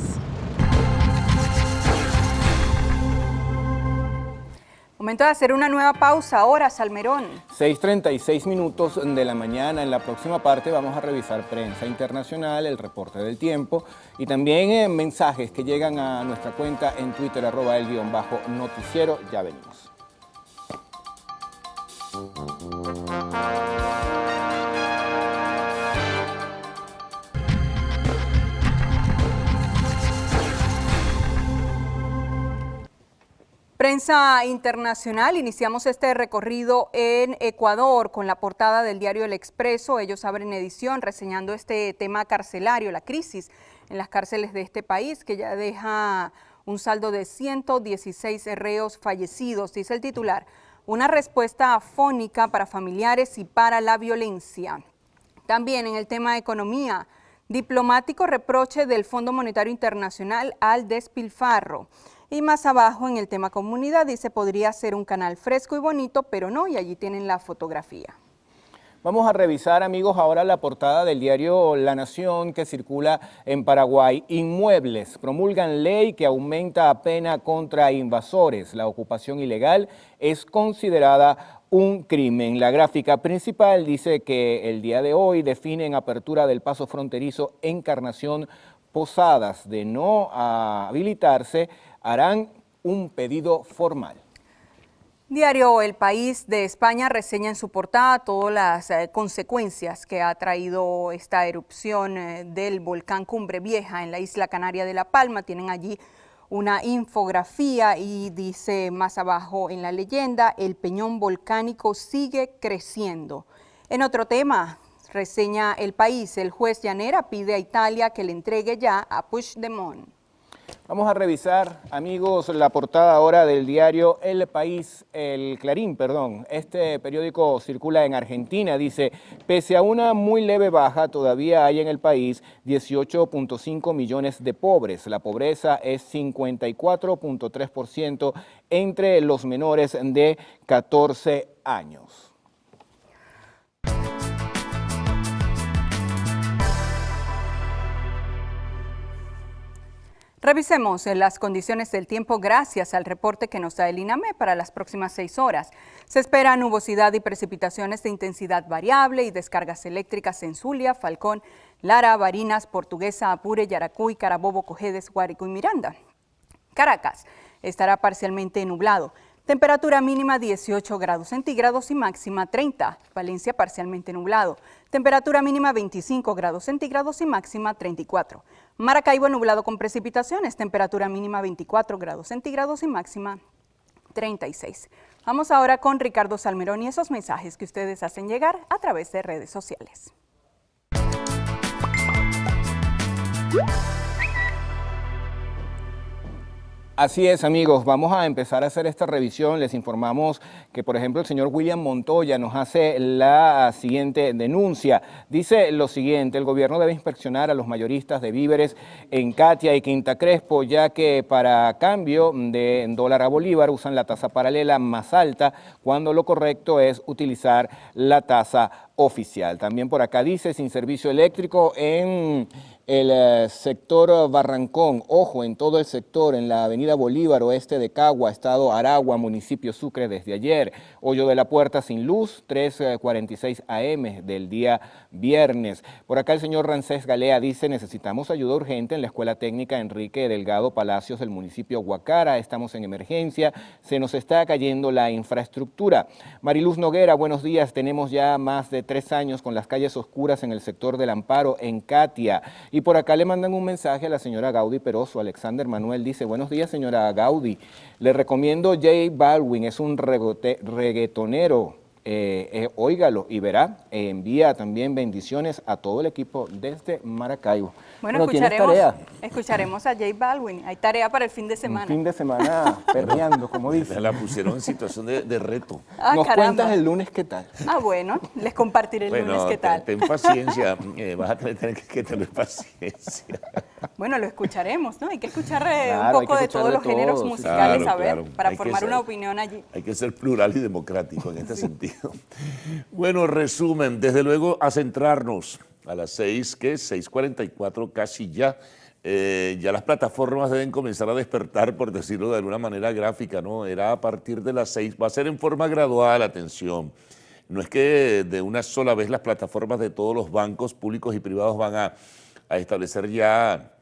Momento de hacer una nueva pausa ahora, Salmerón. 6:36 minutos de la mañana. En la próxima parte vamos a revisar prensa internacional, el reporte del tiempo y también mensajes que llegan a nuestra cuenta en Twitter, @el_noticiero. Ya venimos. Prensa internacional, iniciamos este recorrido en Ecuador con la portada del diario El Expreso. Ellos abren edición reseñando este tema carcelario, la crisis en las cárceles de este país, que ya deja un saldo de 116 reos fallecidos, dice el titular. Una respuesta afónica para familiares y para la violencia. También en el tema de economía, diplomático reproche del Fondo Monetario Internacional al despilfarro. Y más abajo en el tema comunidad dice podría ser un canal fresco y bonito, pero no, y allí tienen la fotografía. Vamos a revisar, amigos, ahora la portada del diario La Nación que circula en Paraguay. Inmuebles promulgan ley que aumenta pena contra invasores. La ocupación ilegal es considerada un crimen. La gráfica principal dice que el día de hoy definen apertura del paso fronterizo Encarnación Posadas. De no habilitarse, harán un pedido formal. Diario El País de España reseña en su portada todas las consecuencias que ha traído esta erupción del volcán Cumbre Vieja en la isla canaria de La Palma. Tienen allí una infografía y dice más abajo en la leyenda, el peñón volcánico sigue creciendo. En otro tema, reseña El País, el juez Llanera pide a Italia que le entregue ya a Puigdemont. Vamos a revisar, amigos, la portada ahora del diario El País, el Clarín, perdón. Este periódico circula en Argentina, dice, pese a una muy leve baja, todavía hay en el país 18.5 millones de pobres. La pobreza es 54.3% entre los menores de 14 años. Revisemos las condiciones del tiempo gracias al reporte que nos da el INAME para las próximas 6 horas. Se espera nubosidad y precipitaciones de intensidad variable y descargas eléctricas en Zulia, Falcón, Lara, Barinas, Portuguesa, Apure, Yaracuy, Carabobo, Cojedes, Guárico y Miranda. Caracas estará parcialmente nublado. Temperatura mínima 18 grados centígrados y máxima 30. Valencia parcialmente nublado. Temperatura mínima 25 grados centígrados y máxima 34. Maracaibo nublado con precipitaciones. Temperatura mínima 24 grados centígrados y máxima 36. Vamos ahora con Ricardo Salmerón y esos mensajes que ustedes hacen llegar a través de redes sociales. Así es, amigos, vamos a empezar a hacer esta revisión. Les informamos que, por ejemplo, el señor William Montoya nos hace la siguiente denuncia. Dice lo siguiente, el gobierno debe inspeccionar a los mayoristas de víveres en Catia y Quinta Crespo, ya que para cambio de dólar a bolívar usan la tasa paralela más alta, cuando lo correcto es utilizar la tasa oficial. También por acá dice, sin servicio eléctrico en el sector Barrancón, ojo, en todo el sector, en la avenida Bolívar, oeste de Cagua, estado Aragua, municipio Sucre desde ayer. Hoyo de la Puerta sin luz, 3:46 AM del día viernes. Por acá el señor Rancés Galea dice, necesitamos ayuda urgente en la Escuela Técnica Enrique Delgado Palacios del municipio Guacara, estamos en emergencia, se nos está cayendo la infraestructura. Mariluz Noguera, buenos días, tenemos ya más de 3 años con las calles oscuras en el sector del Amparo, en Catia. Y por acá le mandan un mensaje a la señora Gaudí Peroso. Alexander Manuel dice, buenos días señora Gaudí, le recomiendo J Balvin, es un reggaetonero. Óigalo y verá, envía también bendiciones a todo el equipo desde Maracaibo. Bueno, escucharemos a J Balvin, hay tarea para el fin de semana. Un fin de semana perreando, como dice. La pusieron en situación de reto. Nos cuentas el lunes qué tal. Bueno, les compartiré el lunes qué tal. Ten paciencia, vas a tener que tener paciencia. Bueno, lo escucharemos, ¿no? Hay que escuchar un poco de todos los géneros musicales, para formar una opinión allí. Hay que ser plural y democrático en este sentido. Bueno, resumen, desde luego a centrarnos a las 6:44 casi ya. Ya las plataformas deben comenzar a despertar, por decirlo de alguna manera gráfica, ¿no? Era a partir de las 6, va a ser en forma gradual, atención. No es que de una sola vez las plataformas de todos los bancos públicos y privados van a establecer ya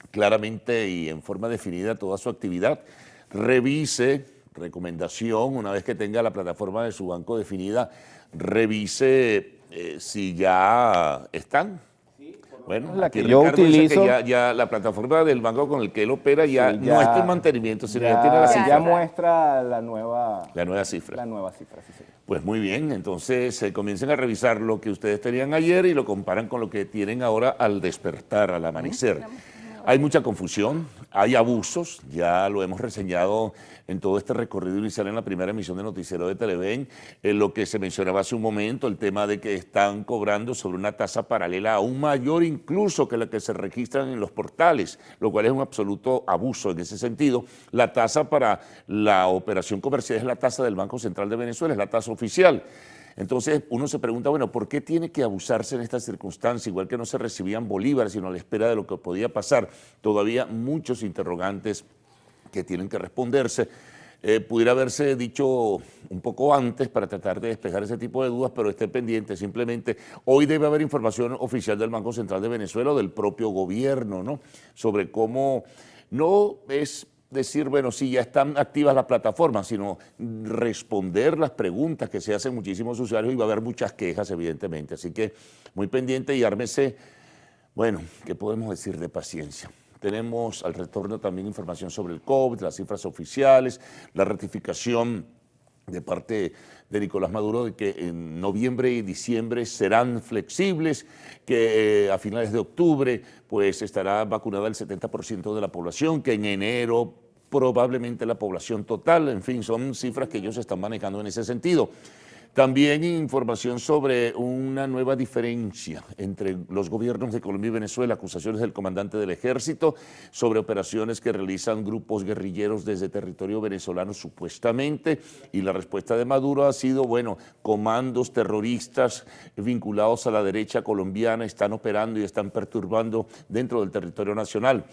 claramente y en forma definida toda su actividad. Revise, recomendación, una vez que tenga la plataforma de su banco definida, revise si ya están. Bueno, la aquí que yo Ricardo utilizo, dice que ya la plataforma del banco con el que él opera ya no está en mantenimiento, sino ya tiene la cifra. Ya muestra la nueva cifra. La nueva cifra, sí, sí. Pues muy bien, entonces comiencen a revisar lo que ustedes tenían ayer y lo comparan con lo que tienen ahora al despertar, al amanecer. Hay mucha confusión, hay abusos, ya lo hemos reseñado en todo este recorrido inicial en la primera emisión de Noticiero de Televen, lo que se mencionaba hace un momento, el tema de que están cobrando sobre una tasa paralela aún mayor incluso que la que se registran en los portales, lo cual es un absoluto abuso en ese sentido. La tasa para la operación comercial es la tasa del Banco Central de Venezuela, es la tasa oficial. Entonces uno se pregunta, bueno, ¿por qué tiene que abusarse en esta circunstancia? Igual que no se recibían bolívares, sino a la espera de lo que podía pasar. Todavía muchos interrogantes que tienen que responderse. Pudiera haberse dicho un poco antes para tratar de despejar ese tipo de dudas, pero esté pendiente. Simplemente hoy debe haber información oficial del Banco Central de Venezuela o del propio gobierno, ¿no? Sobre cómo no es decir, bueno, sí, ya están activas las plataformas, sino responder las preguntas que se hacen muchísimos usuarios y va a haber muchas quejas, evidentemente. Así que muy pendiente y ármese, bueno, ¿qué podemos decir de paciencia? Tenemos al retorno también información sobre el COVID, las cifras oficiales, la ratificación de parte de Nicolás Maduro de que en noviembre y diciembre serán flexibles, que a finales de octubre pues estará vacunada el 70% de la población, que en enero probablemente la población total, en fin, son cifras que ellos están manejando en ese sentido. También información sobre una nueva diferencia entre los gobiernos de Colombia y Venezuela, acusaciones del comandante del ejército sobre operaciones que realizan grupos guerrilleros desde territorio venezolano supuestamente, y la respuesta de Maduro ha sido, bueno, comandos terroristas vinculados a la derecha colombiana están operando y están perturbando dentro del territorio nacional.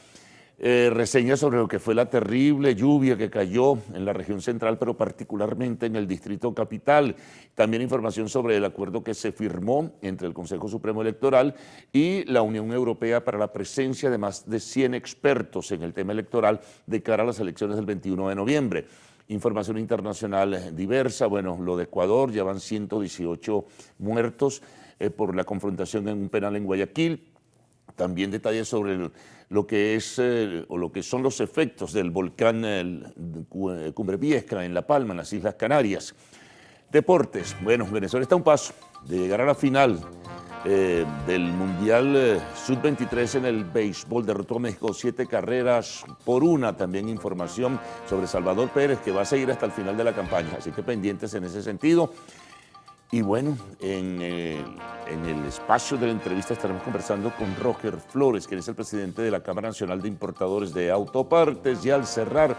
Reseña sobre lo que fue la terrible lluvia que cayó en la región central, pero particularmente en el distrito capital. También información sobre el acuerdo que se firmó entre el Consejo Supremo Electoral y la Unión Europea para la presencia de más de 100 expertos en el tema electoral de cara a las elecciones del 21 de noviembre. Información internacional diversa, bueno, lo de Ecuador, ya van 118 muertos por la confrontación en un penal en Guayaquil. También detalles sobre lo que es o lo que son los efectos del volcán Cumbre Vieja en La Palma, en las Islas Canarias. Deportes, bueno, Venezuela está a un paso de llegar a la final del Mundial Sub-23 en el béisbol. Derrotó a México 7-1. También información sobre Salvador Pérez, que va a seguir hasta el final de la campaña, así que pendientes en ese sentido. Y bueno, en el espacio de la entrevista estaremos conversando con Roger Flores, quien es el presidente de la Cámara Nacional de Importadores de Autopartes, y al cerrar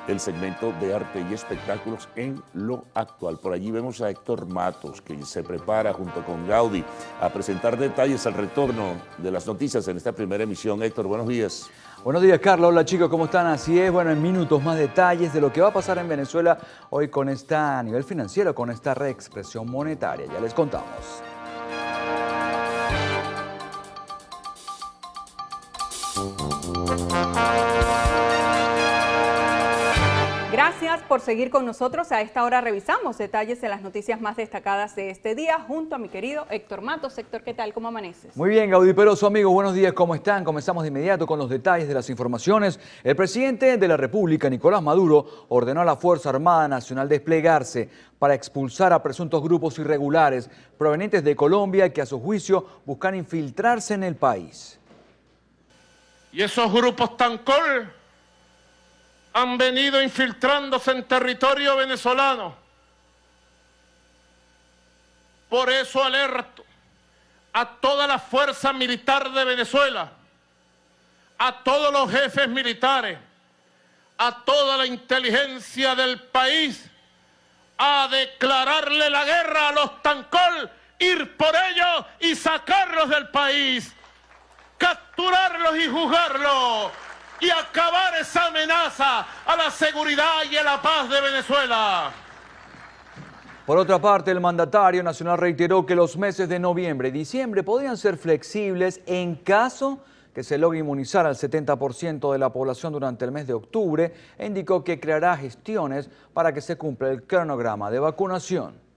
el segmento de arte y espectáculos en lo actual. Por allí vemos a Héctor Matos, que se prepara junto con Gaudí a presentar detalles al retorno de las noticias en esta primera emisión. Héctor, buenos días. Buenos días, Carlos. Hola, chicos, ¿cómo están? Así es, bueno, en minutos más detalles de lo que va a pasar en Venezuela hoy con esta, a nivel financiero, con esta reexpresión monetaria. Ya les contamos. Gracias por seguir con nosotros. A esta hora revisamos detalles de las noticias más destacadas de este día junto a mi querido Héctor Matos. Héctor, ¿qué tal? ¿Cómo amaneces? Muy bien, Gaudí Peroso, amigos, buenos días, ¿cómo están? Comenzamos de inmediato con los detalles de las informaciones. El presidente de la República, Nicolás Maduro, ordenó a la Fuerza Armada Nacional desplegarse para expulsar a presuntos grupos irregulares provenientes de Colombia que a su juicio buscan infiltrarse en el país. Y esos grupos Tancol han venido infiltrándose en territorio venezolano. Por eso alerto a toda la fuerza militar de Venezuela, a todos los jefes militares, a toda la inteligencia del país, a declararle la guerra a los Tancol, ir por ellos y sacarlos del país, capturarlos y juzgarlos, y acabar esa amenaza a la seguridad y a la paz de Venezuela. Por otra parte, el mandatario nacional reiteró que los meses de noviembre y diciembre podrían ser flexibles en caso que se logre inmunizar al 70% de la población durante el mes de octubre e indicó que creará gestiones para que se cumpla el cronograma de vacunación.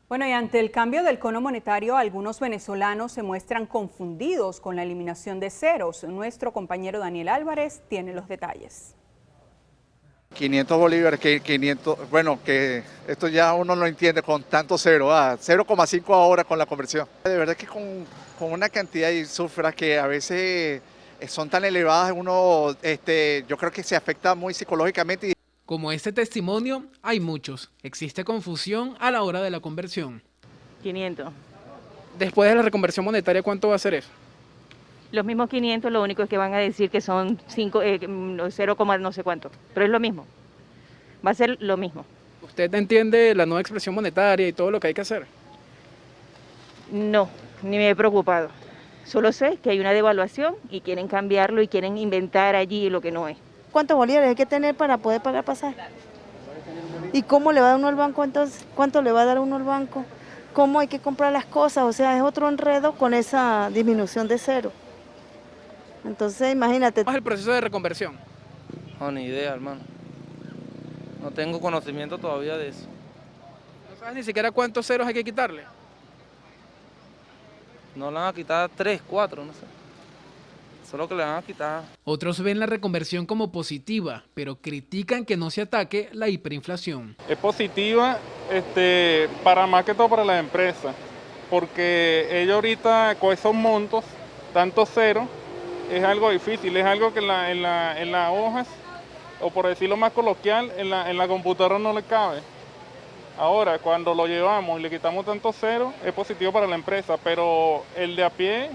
Bueno, y ante el cambio del cono monetario, algunos venezolanos se muestran confundidos con la eliminación de ceros. Nuestro compañero Daniel Álvarez tiene los detalles. 500 bolívares, que 500, bueno, que esto ya uno no entiende con tanto cero, 0,5 ahora con la conversión. De verdad que con una cantidad de cifras que a veces son tan elevadas, uno, yo creo que se afecta muy psicológicamente. Como este testimonio, hay muchos. Existe confusión a la hora de la conversión. 500. Después de la reconversión monetaria, ¿cuánto va a ser eso? Los mismos 500, lo único es que van a decir que son 0, no sé cuánto, pero es lo mismo. Va a ser lo mismo. ¿Usted entiende la nueva expresión monetaria y todo lo que hay que hacer? No, ni me he preocupado. Solo sé que hay una devaluación y quieren cambiarlo y quieren inventar allí lo que no es. ¿Cuántos bolívares hay que tener para poder pagar pasaje? ¿Y cómo le va a dar uno al banco entonces? ¿Cuánto le va a dar uno al banco? ¿Cómo hay que comprar las cosas? O sea, es otro enredo con esa disminución de cero. Entonces, imagínate. ¿Cómo es el proceso de reconversión? No, ni idea, hermano. No tengo conocimiento todavía de eso. ¿No sabes ni siquiera cuántos ceros hay que quitarle? No le van a quitar 3, 4, no sé. Solo que le van a quitar. Otros ven la reconversión como positiva, pero critican que no se ataque la hiperinflación. Es positiva para más que todo para las empresas, porque ellos ahorita con esos montos, tanto cero, es algo difícil, es algo que en las hojas, o por decirlo más coloquial, en la computadora no le cabe. Ahora, cuando lo llevamos y le quitamos tanto cero, es positivo para la empresa, pero el de a pie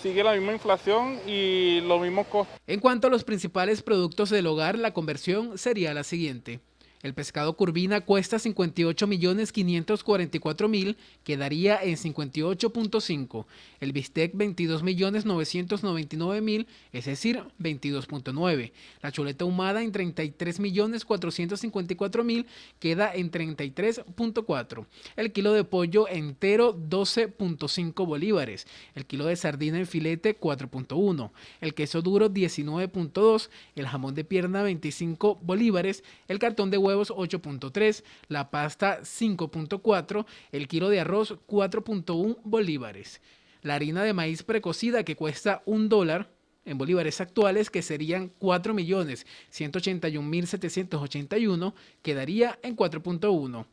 sigue la misma inflación y los mismos costos. En cuanto a los principales productos del hogar, la conversión sería la siguiente. El pescado curvina cuesta 58.544.000, quedaría en 58.5. El bistec 22.999.000, es decir, 22.9. La chuleta ahumada en 33.454.000, queda en 33.4. El kilo de pollo entero 12.5 bolívares. El kilo de sardina en filete 4.1. El queso duro 19.2. El jamón de pierna 25 bolívares. El cartón de huevos 8.3, la pasta 5.4, el kilo de arroz 4.1 bolívares. La harina de maíz precocida que cuesta $1 en bolívares actuales, que serían 4.181.781, quedaría en 4.1.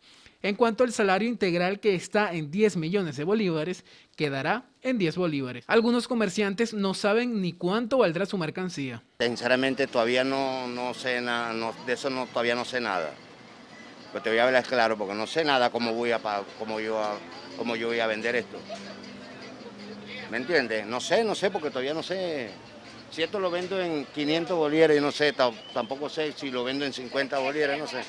En cuanto al salario integral, que está en 10 millones de bolívares, quedará en 10 bolívares. Algunos comerciantes no saben ni cuánto valdrá su mercancía. Sinceramente todavía no sé nada, de eso todavía no sé nada. Pero te voy a hablar claro, porque no sé nada cómo yo voy a vender esto. ¿Me entiendes? No sé, porque todavía no sé. Si esto lo vendo en 500 bolívares, no sé, tampoco sé si lo vendo en 50 bolívares, no sé.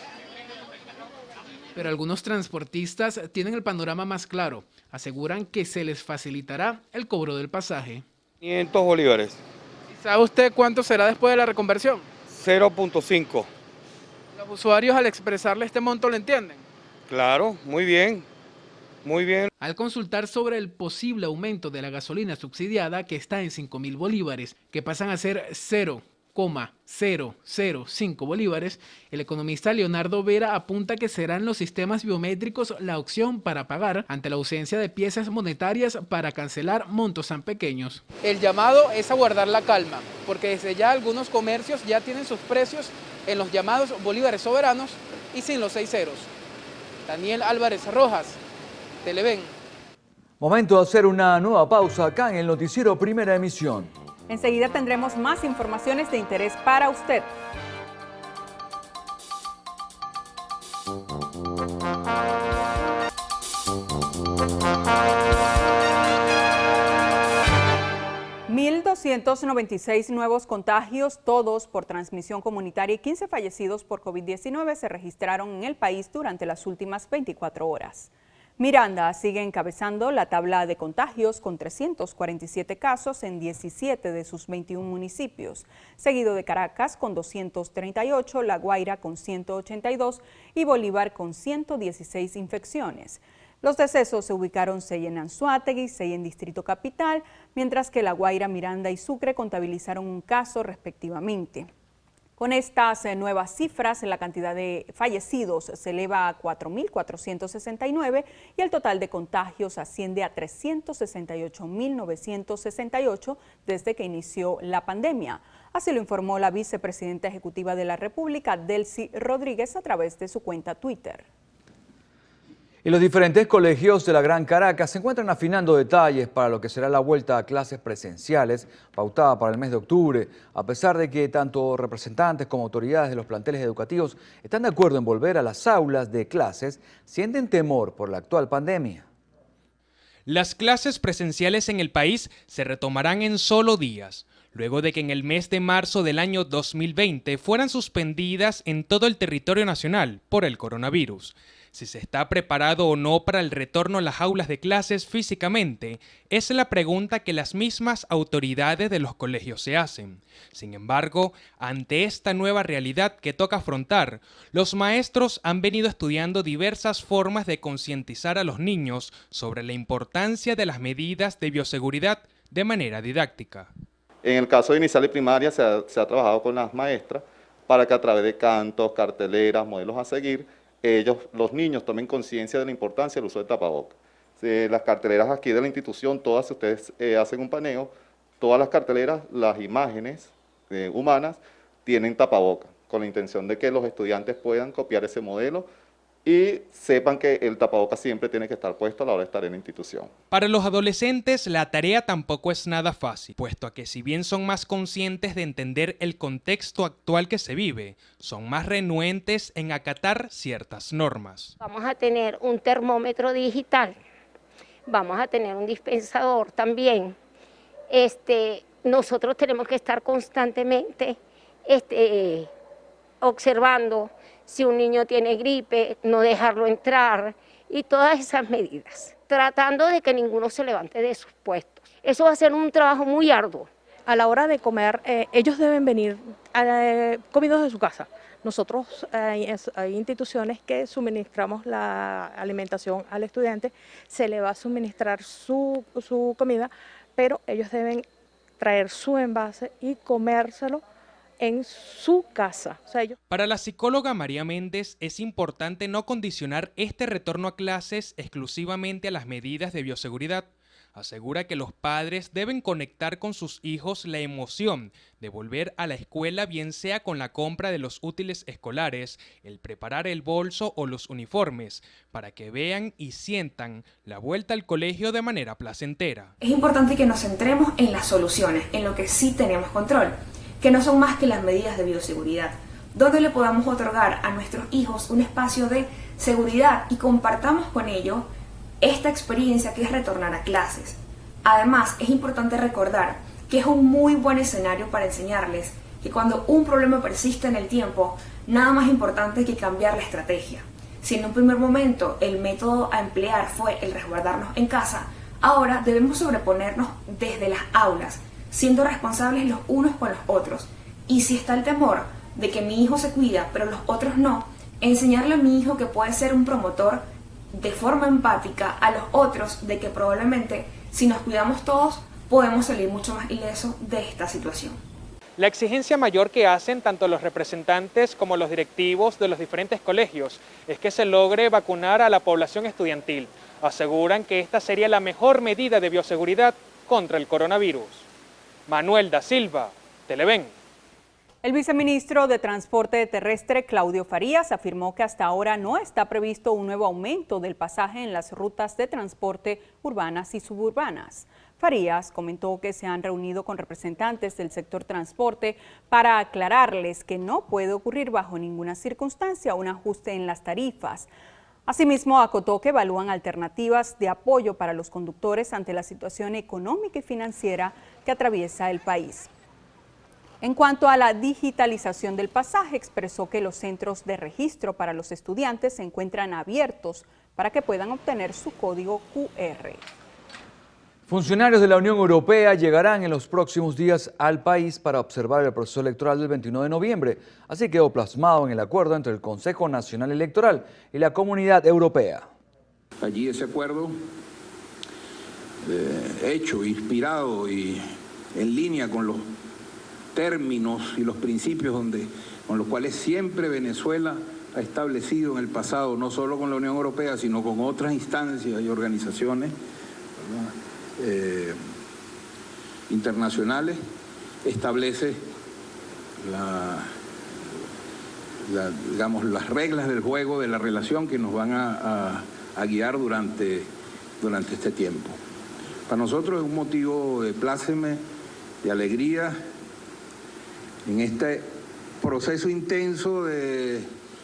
Pero algunos transportistas tienen el panorama más claro. Aseguran que se les facilitará el cobro del pasaje. 500 bolívares. ¿Sabe usted cuánto será después de la reconversión? 0.5. ¿Los usuarios al expresarle este monto lo entienden? Claro, muy bien. Muy bien. Al consultar sobre el posible aumento de la gasolina subsidiada, que está en 5.000 bolívares, que pasan a ser 0,5 0,005 bolívares, el economista Leonardo Vera apunta que serán los sistemas biométricos la opción para pagar ante la ausencia de piezas monetarias para cancelar montos tan pequeños. El llamado es a guardar la calma, porque desde ya algunos comercios ya tienen sus precios en los llamados bolívares soberanos y sin los 6 ceros. Daniel Álvarez Rojas, Televen. Momento de hacer una nueva pausa acá en el noticiero Primera Emisión. Enseguida tendremos más informaciones de interés para usted. $1,296 nuevos contagios, todos por transmisión comunitaria, y 15 fallecidos por COVID-19 se registraron en el país durante las últimas 24 horas. Miranda sigue encabezando la tabla de contagios con 347 casos en 17 de sus 21 municipios, seguido de Caracas con 238, La Guaira con 182 y Bolívar con 116 infecciones. Los decesos se ubicaron 6 en Anzoátegui, 6 en Distrito Capital, mientras que La Guaira, Miranda y Sucre contabilizaron un caso respectivamente. Con estas nuevas cifras, la cantidad de fallecidos se eleva a 4.469 y el total de contagios asciende a 368.968 desde que inició la pandemia. Así lo informó la vicepresidenta ejecutiva de la República, Delcy Rodríguez, a través de su cuenta Twitter. Y los diferentes colegios de la Gran Caracas se encuentran afinando detalles para lo que será la vuelta a clases presenciales pautada para el mes de octubre, a pesar de que tanto representantes como autoridades de los planteles educativos están de acuerdo en volver a las aulas de clases, sienten temor por la actual pandemia. Las clases presenciales en el país se retomarán en solo días, luego de que en el mes de marzo del año 2020 fueran suspendidas en todo el territorio nacional por el coronavirus. Si se está preparado o no para el retorno a las aulas de clases físicamente, es la pregunta que las mismas autoridades de los colegios se hacen. Sin embargo, ante esta nueva realidad que toca afrontar, los maestros han venido estudiando diversas formas de concientizar a los niños sobre la importancia de las medidas de bioseguridad de manera didáctica. En el caso de inicial y primaria se ha trabajado con las maestras para que a través de cantos, carteleras, modelos a seguir, los niños tomen conciencia de la importancia del uso de tapabocas. Las carteleras aquí de la institución, todas, si ustedes hacen un paneo, todas las carteleras, las imágenes humanas, tienen tapabocas, con la intención de que los estudiantes puedan copiar ese modelo y sepan que el tapabocas siempre tiene que estar puesto a la hora de estar en la institución. Para los adolescentes la tarea tampoco es nada fácil, puesto a que si bien son más conscientes de entender el contexto actual que se vive, son más renuentes en acatar ciertas normas. Vamos a tener un termómetro digital, vamos a tener un dispensador también. Nosotros tenemos que estar constantemente observando si un niño tiene gripe, no dejarlo entrar y todas esas medidas, tratando de que ninguno se levante de sus puestos. Eso va a ser un trabajo muy arduo. A la hora de comer, ellos deben venir comidos de su casa. Nosotros hay instituciones que suministramos la alimentación al estudiante, se le va a suministrar su comida, pero ellos deben traer su envase y comérselo en su casa. Para la psicóloga María Méndez es importante no condicionar este retorno a clases exclusivamente a las medidas de bioseguridad. Asegura que los padres deben conectar con sus hijos la emoción de volver a la escuela, bien sea con la compra de los útiles escolares, el preparar el bolso o los uniformes, para que vean y sientan la vuelta al colegio de manera placentera. Es importante que nos centremos en las soluciones, en lo que sí tenemos control, que no son más que las medidas de bioseguridad, donde le podamos otorgar a nuestros hijos un espacio de seguridad y compartamos con ellos esta experiencia que es retornar a clases. Además, es importante recordar que es un muy buen escenario para enseñarles que cuando un problema persiste en el tiempo, nada más importante que cambiar la estrategia. Si en un primer momento el método a emplear fue el resguardarnos en casa, ahora debemos sobreponernos desde las aulas, siendo responsables los unos con los otros. Y si está el temor de que mi hijo se cuida, pero los otros no, enseñarle a mi hijo que puede ser un promotor de forma empática a los otros, de que probablemente si nos cuidamos todos podemos salir mucho más ilesos de esta situación. La exigencia mayor que hacen tanto los representantes como los directivos de los diferentes colegios es que se logre vacunar a la población estudiantil. Aseguran que esta sería la mejor medida de bioseguridad contra el coronavirus. Manuel da Silva, Televen. El viceministro de Transporte Terrestre, Claudio Farías, afirmó que hasta ahora no está previsto un nuevo aumento del pasaje en las rutas de transporte urbanas y suburbanas. Farías comentó que se han reunido con representantes del sector transporte para aclararles que no puede ocurrir bajo ninguna circunstancia un ajuste en las tarifas. Asimismo, acotó que evalúan alternativas de apoyo para los conductores ante la situación económica y financiera que atraviesa el país. En cuanto a la digitalización del pasaje, expresó que los centros de registro para los estudiantes se encuentran abiertos para que puedan obtener su código QR. Funcionarios de la Unión Europea llegarán en los próximos días al país para observar el proceso electoral del 21 de noviembre. Así quedó plasmado en el acuerdo entre el Consejo Nacional Electoral y la Comunidad Europea. Allí ese acuerdo, hecho, inspirado y en línea con los términos y los principios con los cuales siempre Venezuela ha establecido en el pasado, no solo con la Unión Europea, sino con otras instancias y organizaciones internacionales, establece digamos, las reglas del juego de la relación que nos van a guiar durante este tiempo. Para nosotros es un motivo de pláceme, de alegría, en este proceso intenso de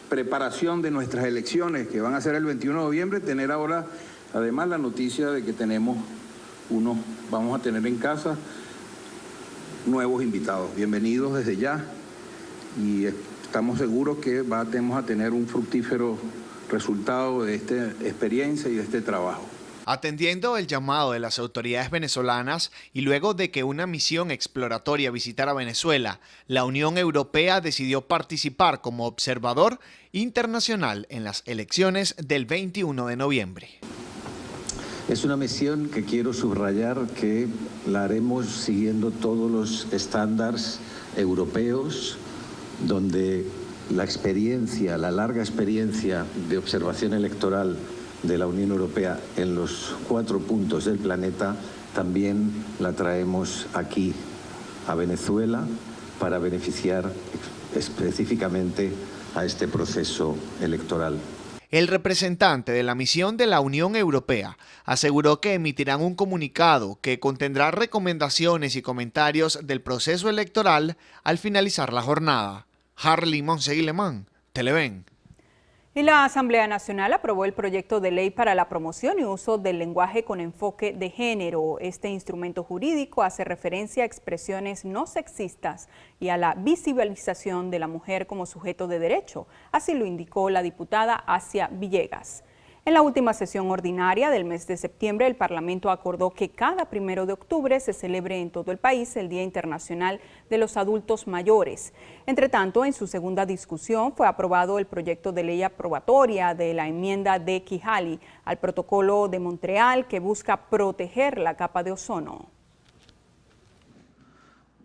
preparación de nuestras elecciones que van a ser el 21 de noviembre, tener ahora además la noticia de que vamos a tener en casa nuevos invitados. Bienvenidos desde ya y estamos seguros que vamos a tener un fructífero resultado de esta experiencia y de este trabajo. Atendiendo el llamado de las autoridades venezolanas y luego de que una misión exploratoria visitara Venezuela, la Unión Europea decidió participar como observador internacional en las elecciones del 21 de noviembre. Es una misión que quiero subrayar que la haremos siguiendo todos los estándares europeos, donde la larga experiencia de observación electoral de la Unión Europea en los 4 puntos del planeta, también la traemos aquí a Venezuela para beneficiar específicamente a este proceso electoral. El representante de la misión de la Unión Europea aseguró que emitirán un comunicado que contendrá recomendaciones y comentarios del proceso electoral al finalizar la jornada. Harley Monseguilemán, Televen. Y la Asamblea Nacional aprobó el proyecto de ley para la promoción y uso del lenguaje con enfoque de género. Este instrumento jurídico hace referencia a expresiones no sexistas y a la visibilización de la mujer como sujeto de derecho. Así lo indicó la diputada Asia Villegas. En la última sesión ordinaria del mes de septiembre, el Parlamento acordó que cada 1 de octubre se celebre en todo el país el Día Internacional de los Adultos Mayores. Entre tanto, en su segunda discusión fue aprobado el proyecto de ley aprobatoria de la enmienda de Quijali al Protocolo de Montreal que busca proteger la capa de ozono.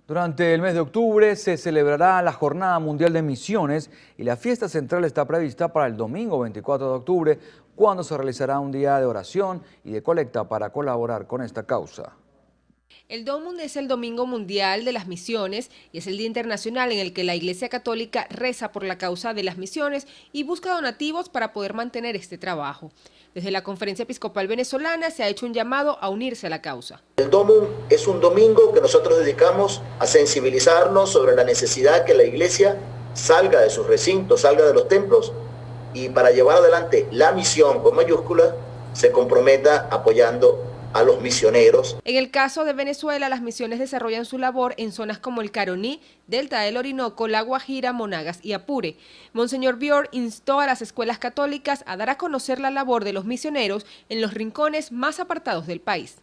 Durante el mes de octubre se celebrará la Jornada Mundial de Misiones y la fiesta central está prevista para el domingo 24 de octubre, cuando se realizará un día de oración y de colecta para colaborar con esta causa. El Domund es el Domingo Mundial de las Misiones y es el día internacional en el que la Iglesia Católica reza por la causa de las misiones y busca donativos para poder mantener este trabajo. Desde la Conferencia Episcopal Venezolana se ha hecho un llamado a unirse a la causa. El Domund es un domingo que nosotros dedicamos a sensibilizarnos sobre la necesidad que la Iglesia salga de sus recintos, salga de los templos y para llevar adelante la misión con mayúsculas se comprometa apoyando a los misioneros. En el caso de Venezuela, las misiones desarrollan su labor en zonas como el Caroní, Delta del Orinoco, La Guajira, Monagas y Apure. Monseñor Bior instó a las escuelas católicas a dar a conocer la labor de los misioneros en los rincones más apartados del país.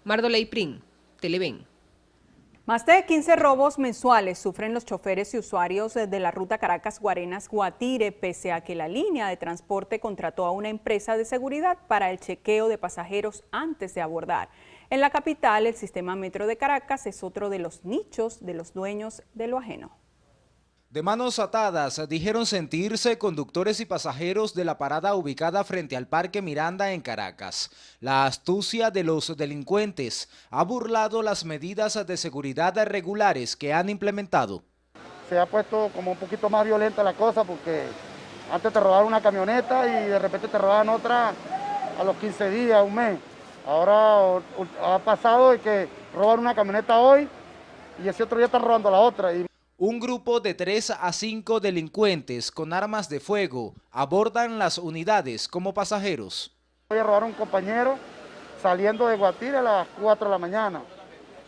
Mardoley Prin, Televen. Más de 15 robos mensuales sufren los choferes y usuarios de la ruta Caracas-Guarenas-Guatire, pese a que la línea de transporte contrató a una empresa de seguridad para el chequeo de pasajeros antes de abordar. En la capital, el sistema metro de Caracas es otro de los nichos de los dueños de lo ajeno. De manos atadas, dijeron sentirse conductores y pasajeros de la parada ubicada frente al Parque Miranda en Caracas. La astucia de los delincuentes ha burlado las medidas de seguridad regulares que han implementado. Se ha puesto como un poquito más violenta la cosa porque antes te robaban una camioneta y de repente te robaban otra a los 15 días, un mes. Ahora ha pasado de que roban una camioneta hoy y ese otro día están robando la otra. Un grupo de 3 a 5 delincuentes con armas de fuego abordan las unidades como pasajeros. Voy a robar a un compañero saliendo de Guatire a las 4 de la mañana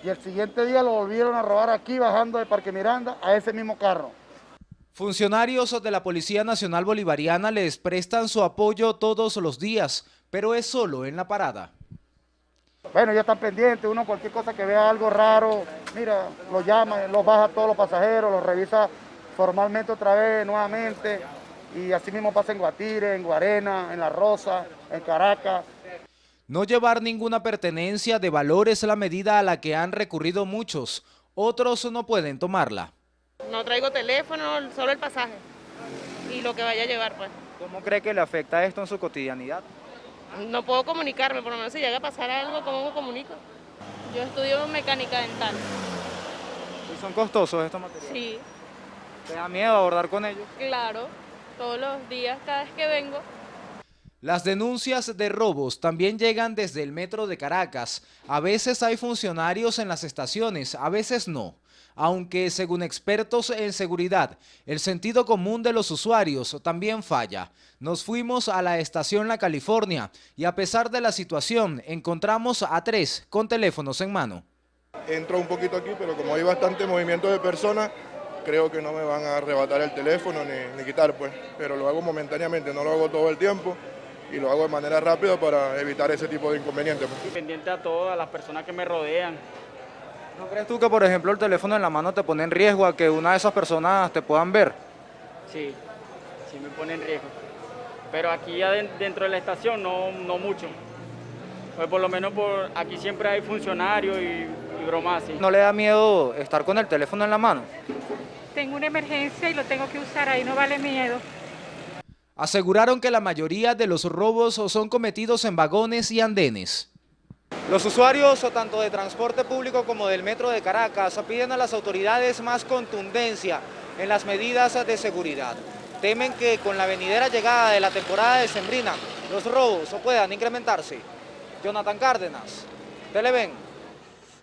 y el siguiente día lo volvieron a robar aquí bajando de Parque Miranda a ese mismo carro. Funcionarios de la Policía Nacional Bolivariana les prestan su apoyo todos los días, pero es solo en la parada. Bueno, ya están pendientes, uno cualquier cosa que vea algo raro, mira, lo llama, los baja a todos los pasajeros, los revisa formalmente otra vez, nuevamente, y así mismo pasa en Guatire, en Guarena, en La Rosa, en Caracas. No llevar ninguna pertenencia de valor es la medida a la que han recurrido muchos, otros no pueden tomarla. No traigo teléfono, solo el pasaje y lo que vaya a llevar, pues. ¿Cómo cree que le afecta esto en su cotidianidad? No puedo comunicarme, por lo menos si llega a pasar algo, ¿cómo me comunico? Yo estudio mecánica dental. ¿Y son costosos estos materiales? Sí. ¿Te da miedo abordar con ellos? Claro, todos los días, cada vez que vengo. Las denuncias de robos también llegan desde el metro de Caracas. A veces hay funcionarios en las estaciones, a veces no. Aunque, según expertos en seguridad, el sentido común de los usuarios también falla. Nos fuimos a la estación La California y a pesar de la situación, encontramos a 3 con teléfonos en mano. Entro un poquito aquí, pero como hay bastante movimiento de personas, creo que no me van a arrebatar el teléfono ni quitar, pues. Pero lo hago momentáneamente, no lo hago todo el tiempo y lo hago de manera rápida para evitar ese tipo de inconvenientes. Estoy pendiente a todas las personas que me rodean. ¿No crees tú que, por ejemplo, el teléfono en la mano te pone en riesgo a que una de esas personas te puedan ver? Sí, sí me pone en riesgo. Pero aquí ya dentro de la estación no mucho. Pues por lo menos aquí siempre hay funcionarios y bromas así. ¿No le da miedo estar con el teléfono en la mano? Tengo una emergencia y lo tengo que usar, ahí no vale miedo. Aseguraron que la mayoría de los robos son cometidos en vagones y andenes. Los usuarios tanto de transporte público como del metro de Caracas piden a las autoridades más contundencia en las medidas de seguridad. Temen que con la venidera llegada de la temporada decembrina los robos puedan incrementarse. Jonathan Cárdenas, Televen.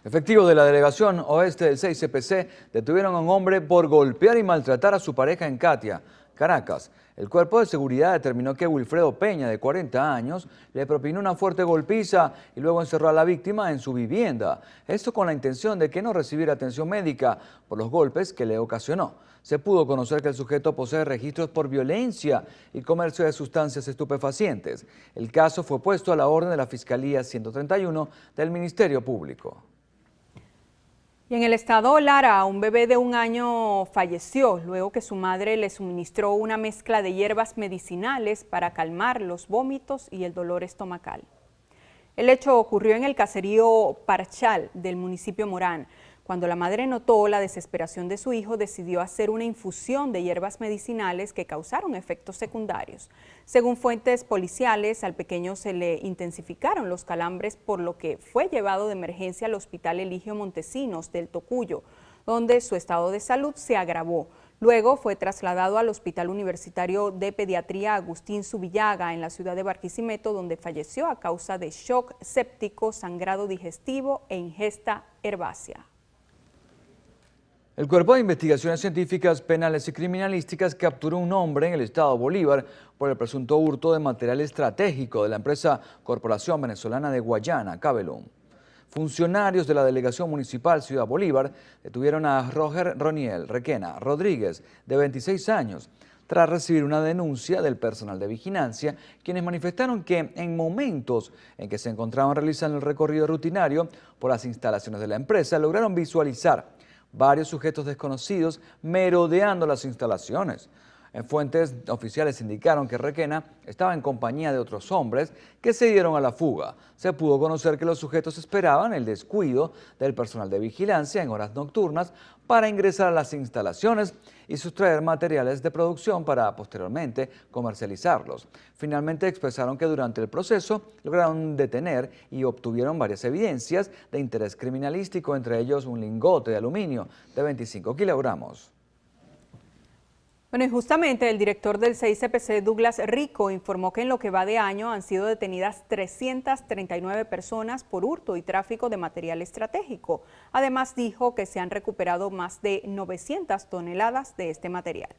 Efectivos de la Delegación Oeste del 6CPC detuvieron a un hombre por golpear y maltratar a su pareja en Catia, Caracas. El cuerpo de seguridad determinó que Wilfredo Peña, de 40 años, le propinó una fuerte golpiza y luego encerró a la víctima en su vivienda. Esto con la intención de que no recibiera atención médica por los golpes que le ocasionó. Se pudo conocer que el sujeto posee registros por violencia y comercio de sustancias estupefacientes. El caso fue puesto a la orden de la Fiscalía 131 del Ministerio Público. Y en el estado Lara, un bebé de 1 año falleció luego que su madre le suministró una mezcla de hierbas medicinales para calmar los vómitos y el dolor estomacal. El hecho ocurrió en el caserío Parchal del municipio Morán. Cuando la madre notó la desesperación de su hijo, decidió hacer una infusión de hierbas medicinales que causaron efectos secundarios. Según fuentes policiales, al pequeño se le intensificaron los calambres, por lo que fue llevado de emergencia al Hospital Eligio Montesinos del Tocuyo, donde su estado de salud se agravó. Luego fue trasladado al Hospital Universitario de Pediatría Agustín Zubillaga en la ciudad de Barquisimeto, donde falleció a causa de shock séptico, sangrado digestivo e ingesta herbácea. El Cuerpo de Investigaciones Científicas, Penales y Criminalísticas capturó un hombre en el estado Bolívar por el presunto hurto de material estratégico de la empresa Corporación Venezolana de Guayana, Cabelum. Funcionarios de la Delegación Municipal Ciudad Bolívar detuvieron a Roger Roniel Requena Rodríguez, de 26 años. tras recibir una denuncia del personal de vigilancia, quienes manifestaron que en momentos en que se encontraban realizando el recorrido rutinario por las instalaciones de la empresa, lograron visualizar varios sujetos desconocidos merodeando las instalaciones. Fuentes oficiales indicaron que Requena estaba en compañía de otros hombres que se dieron a la fuga. Se pudo conocer que los sujetos esperaban el descuido del personal de vigilancia en horas nocturnas para ingresar a las instalaciones y sustraer materiales de producción para posteriormente comercializarlos. Finalmente expresaron que durante el proceso lograron detener y obtuvieron varias evidencias de interés criminalístico, entre ellos un lingote de aluminio de 25 kilogramos. Bueno, y justamente el director del CICPC, Douglas Rico, informó que en lo que va de año han sido detenidas 339 personas por hurto y tráfico de material estratégico. Además, dijo que se han recuperado más de 900 toneladas de este material.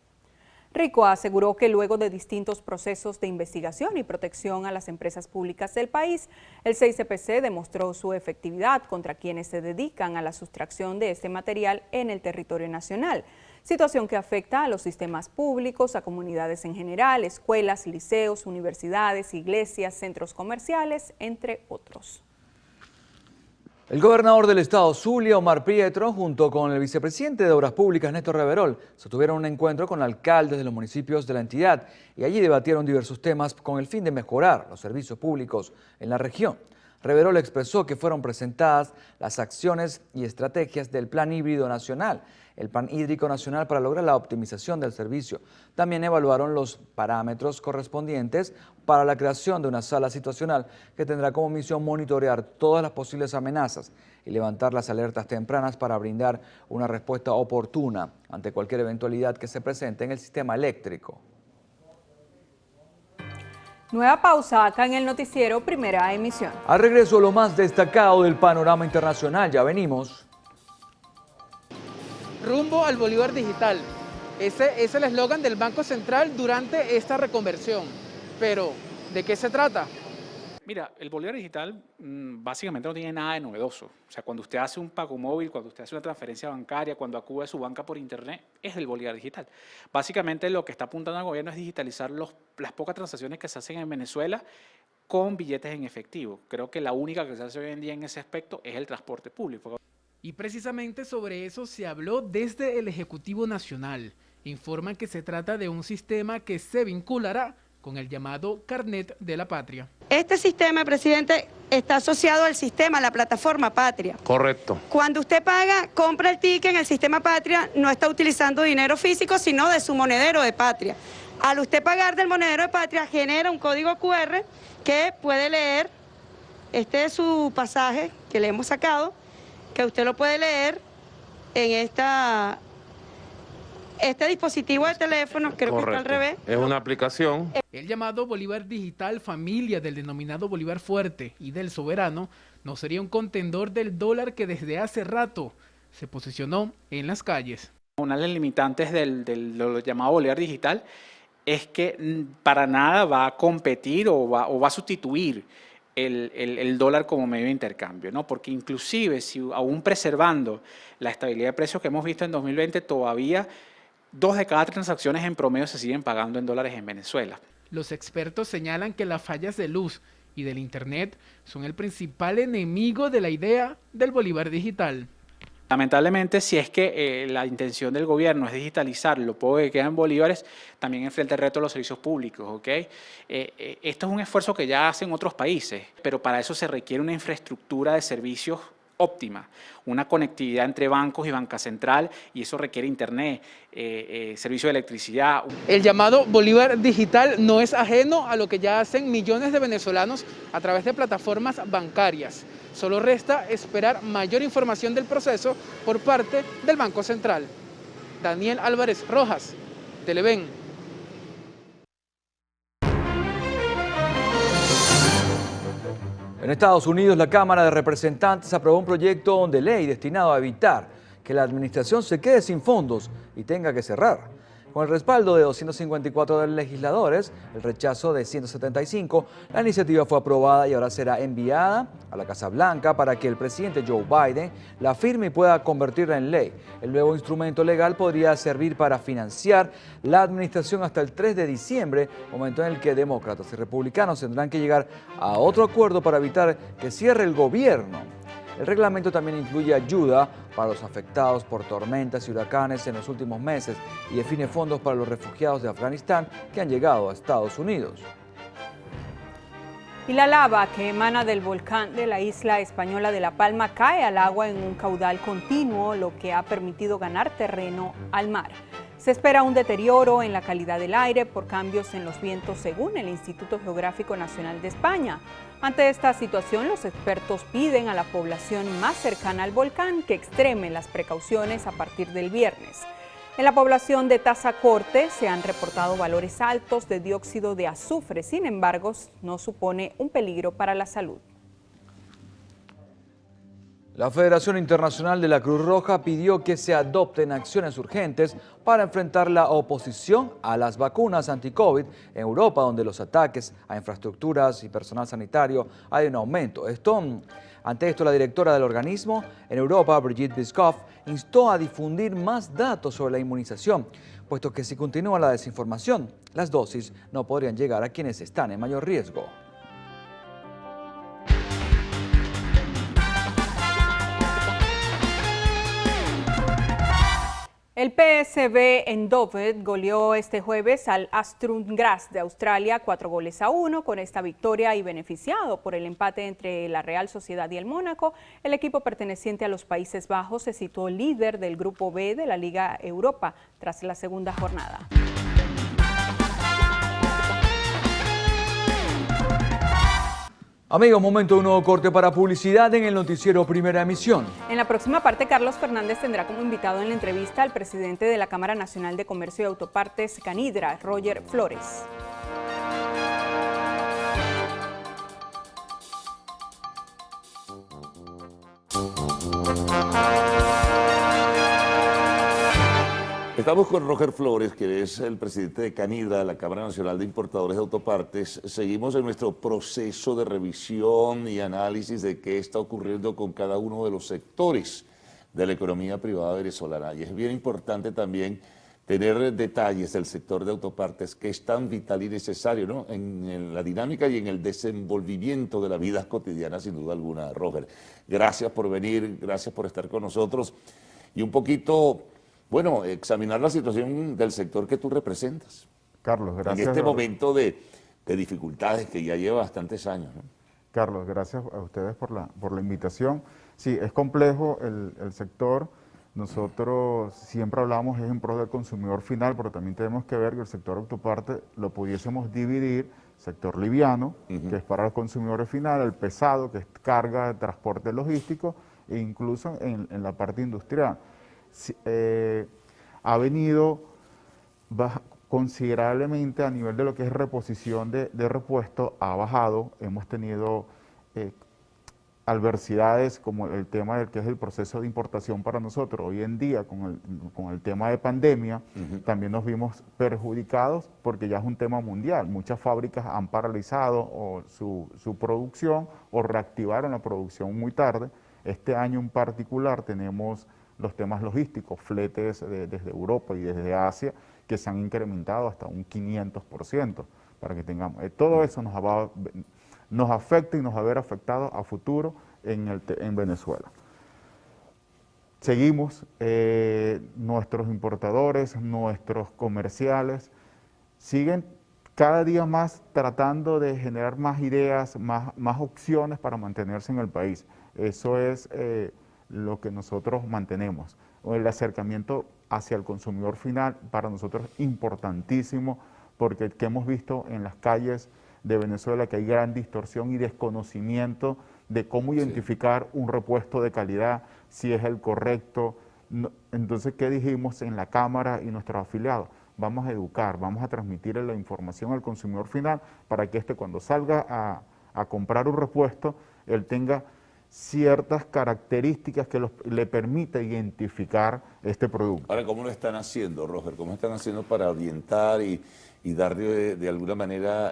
Rico aseguró que luego de distintos procesos de investigación y protección a las empresas públicas del país, el CICPC demostró su efectividad contra quienes se dedican a la sustracción de este material en el territorio nacional, situación que afecta a los sistemas públicos, a comunidades en general, escuelas, liceos, universidades, iglesias, centros comerciales, entre otros. El gobernador del estado Zulia, Omar Pietro, junto con el vicepresidente de Obras Públicas, Néstor Reverol, sostuvieron un encuentro con alcaldes de los municipios de la entidad y allí debatieron diversos temas con el fin de mejorar los servicios públicos en la región. Reverol expresó que fueron presentadas las acciones y estrategias del Plan Híbrido Nacional, el Plan Hídrico Nacional para lograr la optimización del servicio. También evaluaron los parámetros correspondientes para la creación de una sala situacional que tendrá como misión monitorear todas las posibles amenazas y levantar las alertas tempranas para brindar una respuesta oportuna ante cualquier eventualidad que se presente en el sistema eléctrico. Nueva pausa acá en el noticiero Primera Emisión. Al regreso, lo más destacado del panorama internacional. Ya venimos. Rumbo al Bolívar Digital. Ese es el eslogan del Banco Central durante esta reconversión. Pero, ¿de qué se trata? Mira, el Bolívar Digital básicamente no tiene nada de novedoso. O sea, cuando usted hace un pago móvil, cuando usted hace una transferencia bancaria, cuando acude a su banca por internet, es el Bolívar Digital. Básicamente lo que está apuntando el gobierno es digitalizar las pocas transacciones que se hacen en Venezuela con billetes en efectivo. Creo que la única que se hace hoy en día en ese aspecto es el transporte público. Y precisamente sobre eso se habló desde el Ejecutivo Nacional. Informan que se trata de un sistema que se vinculará con el llamado Carnet de la Patria. Este sistema, presidente, está asociado al sistema, a la plataforma Patria. Correcto. Cuando usted paga, compra el ticket en el sistema Patria, no está utilizando dinero físico, sino de su monedero de Patria. Al usted pagar del monedero de Patria, genera un código QR que puede leer. Este es su pasaje que le hemos sacado, que usted lo puede leer en este dispositivo de teléfono, creo Correcto. que está al revés. Es una aplicación. El llamado Bolívar Digital, familia del denominado Bolívar Fuerte y del Soberano, no sería un contendor del dólar que desde hace rato se posicionó en las calles. Una de las limitantes de lo llamado Bolívar Digital es que para nada va a competir o va a sustituir el dólar como medio de intercambio, ¿no? Porque inclusive, si aún preservando la estabilidad de precios que hemos visto en 2020, todavía 2 de cada 3 transacciones en promedio se siguen pagando en dólares en Venezuela. Los expertos señalan que las fallas de luz y del Internet son el principal enemigo de la idea del Bolívar Digital. Lamentablemente, si es que la intención del gobierno es digitalizar lo poco que queda en bolívares, también enfrenta el reto de los servicios públicos, ¿ok? Esto es un esfuerzo que ya hacen otros países, pero para eso se requiere una infraestructura de servicios óptima, una conectividad entre bancos y banca central, y eso requiere internet, servicio de electricidad. El llamado Bolívar Digital no es ajeno a lo que ya hacen millones de venezolanos a través de plataformas bancarias. Solo resta esperar mayor información del proceso por parte del Banco Central. Daniel Álvarez Rojas, Televen. En Estados Unidos, la Cámara de Representantes aprobó un proyecto de ley destinado a evitar que la administración se quede sin fondos y tenga que cerrar. Con el respaldo de 254 legisladores, el rechazo de 175, la iniciativa fue aprobada y ahora será enviada a la Casa Blanca para que el presidente Joe Biden la firme y pueda convertirla en ley. El nuevo instrumento legal podría servir para financiar la administración hasta el 3 de diciembre, momento en el que demócratas y republicanos tendrán que llegar a otro acuerdo para evitar que cierre el gobierno. El reglamento también incluye ayuda para los afectados por tormentas y huracanes en los últimos meses y define fondos para los refugiados de Afganistán que han llegado a Estados Unidos. Y la lava que emana del volcán de la isla española de La Palma cae al agua en un caudal continuo, lo que ha permitido ganar terreno al mar. Se espera un deterioro en la calidad del aire por cambios en los vientos, según el Instituto Geográfico Nacional de España. Ante esta situación, los expertos piden a la población más cercana al volcán que extreme las precauciones a partir del viernes. En la población de Tazacorte se han reportado valores altos de dióxido de azufre, sin embargo, no supone un peligro para la salud. La Federación Internacional de la Cruz Roja pidió que se adopten acciones urgentes para enfrentar la oposición a las vacunas anti-COVID en Europa, donde los ataques a infraestructuras y personal sanitario hay un aumento. Ante esto, la directora del organismo en Europa, Brigitte Bischoff, instó a difundir más datos sobre la inmunización, puesto que si continúa la desinformación, las dosis no podrían llegar a quienes están en mayor riesgo. El PSV Eindhoven goleó este jueves al Sturm Graz de Australia 4-1. Con esta victoria y beneficiado por el empate entre la Real Sociedad y el Mónaco, el equipo perteneciente a los Países Bajos se situó líder del Grupo B de la Liga Europa tras la segunda jornada. Amigos, momento de un nuevo corte para publicidad en el noticiero Primera Emisión. En la próxima parte, Carlos Fernández tendrá como invitado en la entrevista al presidente de la Cámara Nacional de Comercio y Autopartes, Canidra, Roger Flores. Estamos con Roger Flores, que es el presidente de Canidra, la Cámara Nacional de Importadores de Autopartes. Seguimos en nuestro proceso de revisión y análisis de qué está ocurriendo con cada uno de los sectores de la economía privada venezolana. Y es bien importante también tener detalles del sector de autopartes, que es tan vital y necesario, ¿no?, en la dinámica y en el desenvolvimiento de la vida cotidiana, sin duda alguna. Roger, gracias por venir, gracias por estar con nosotros y un poquito, bueno, examinar la situación del sector que tú representas. Carlos, gracias. En este momento de dificultades que ya lleva bastantes años, ¿no? Carlos, gracias a ustedes por la invitación. Sí, es complejo el sector. Nosotros siempre hablamos es en pro del consumidor final, pero también tenemos que ver que el sector autoparte lo pudiésemos dividir, sector liviano, que es para el consumidor final, el pesado, que es carga, transporte logístico, e incluso en la parte industrial. Ha venido considerablemente a nivel de lo que es reposición de repuesto, ha bajado, hemos tenido adversidades como el tema del que es el proceso de importación para nosotros. Hoy en día, con el tema de pandemia, también nos vimos perjudicados porque ya es un tema mundial. Muchas fábricas han paralizado su producción o reactivaron la producción muy tarde. Este año en particular tenemos los temas logísticos, fletes desde Europa y desde Asia, que se han incrementado hasta un 500%, para que tengamos. Todo eso nos afecta y nos va a ver afectado a futuro en Venezuela. Seguimos, nuestros importadores, nuestros comerciales, siguen cada día más tratando de generar más ideas, más opciones para mantenerse en el país. Eso es lo que nosotros mantenemos. El acercamiento hacia el consumidor final para nosotros es importantísimo, porque que hemos visto en las calles de Venezuela que hay gran distorsión y desconocimiento de cómo identificar un repuesto de calidad, si es el correcto. Entonces, ¿qué dijimos en la Cámara y nuestros afiliados? Vamos a educar, vamos a transmitir la información al consumidor final para que cuando salga a comprar un repuesto, él tenga ciertas características que le permite identificar este producto. Ahora, ¿cómo lo están haciendo, Roger? ¿Cómo están haciendo para orientar y dar de alguna manera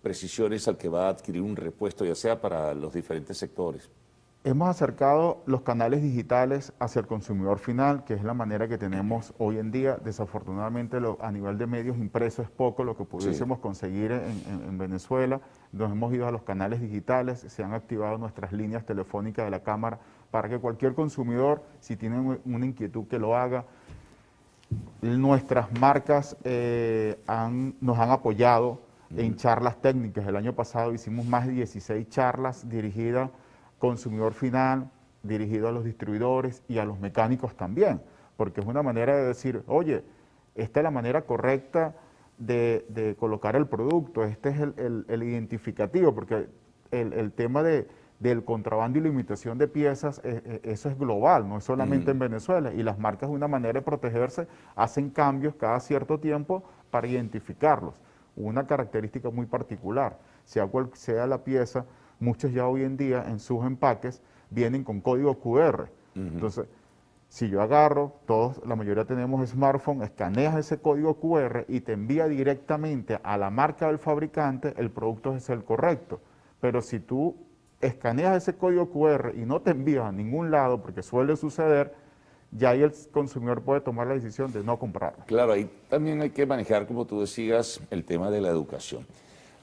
precisiones al que va a adquirir un repuesto, ya sea para los diferentes sectores? Hemos acercado los canales digitales hacia el consumidor final, que es la manera que tenemos hoy en día. Desafortunadamente, a nivel de medios impresos es poco lo que pudiésemos conseguir en Venezuela. Nos hemos ido a los canales digitales, se han activado nuestras líneas telefónicas de la Cámara para que cualquier consumidor, si tiene una inquietud, que lo haga. Nuestras marcas nos han apoyado en charlas técnicas. El año pasado hicimos más de 16 charlas dirigidas consumidor final, dirigido a los distribuidores y a los mecánicos también, porque es una manera de decir, oye, esta es la manera correcta de colocar el producto, este es el identificativo, porque el tema del contrabando y la imitación de piezas, eso es global, no es solamente en Venezuela, y las marcas, de una manera de protegerse, hacen cambios cada cierto tiempo para identificarlos. Una característica muy particular, sea cual sea la pieza, muchos ya hoy en día en sus empaques vienen con código QR. Entonces, si yo agarro, la mayoría tenemos smartphone, escaneas ese código QR y te envía directamente a la marca del fabricante, el producto es el correcto. Pero si tú escaneas ese código QR y no te envías a ningún lado, porque suele suceder, ya ahí el consumidor puede tomar la decisión de no comprarlo. Claro, ahí también hay que manejar, como tú decías, el tema de la educación.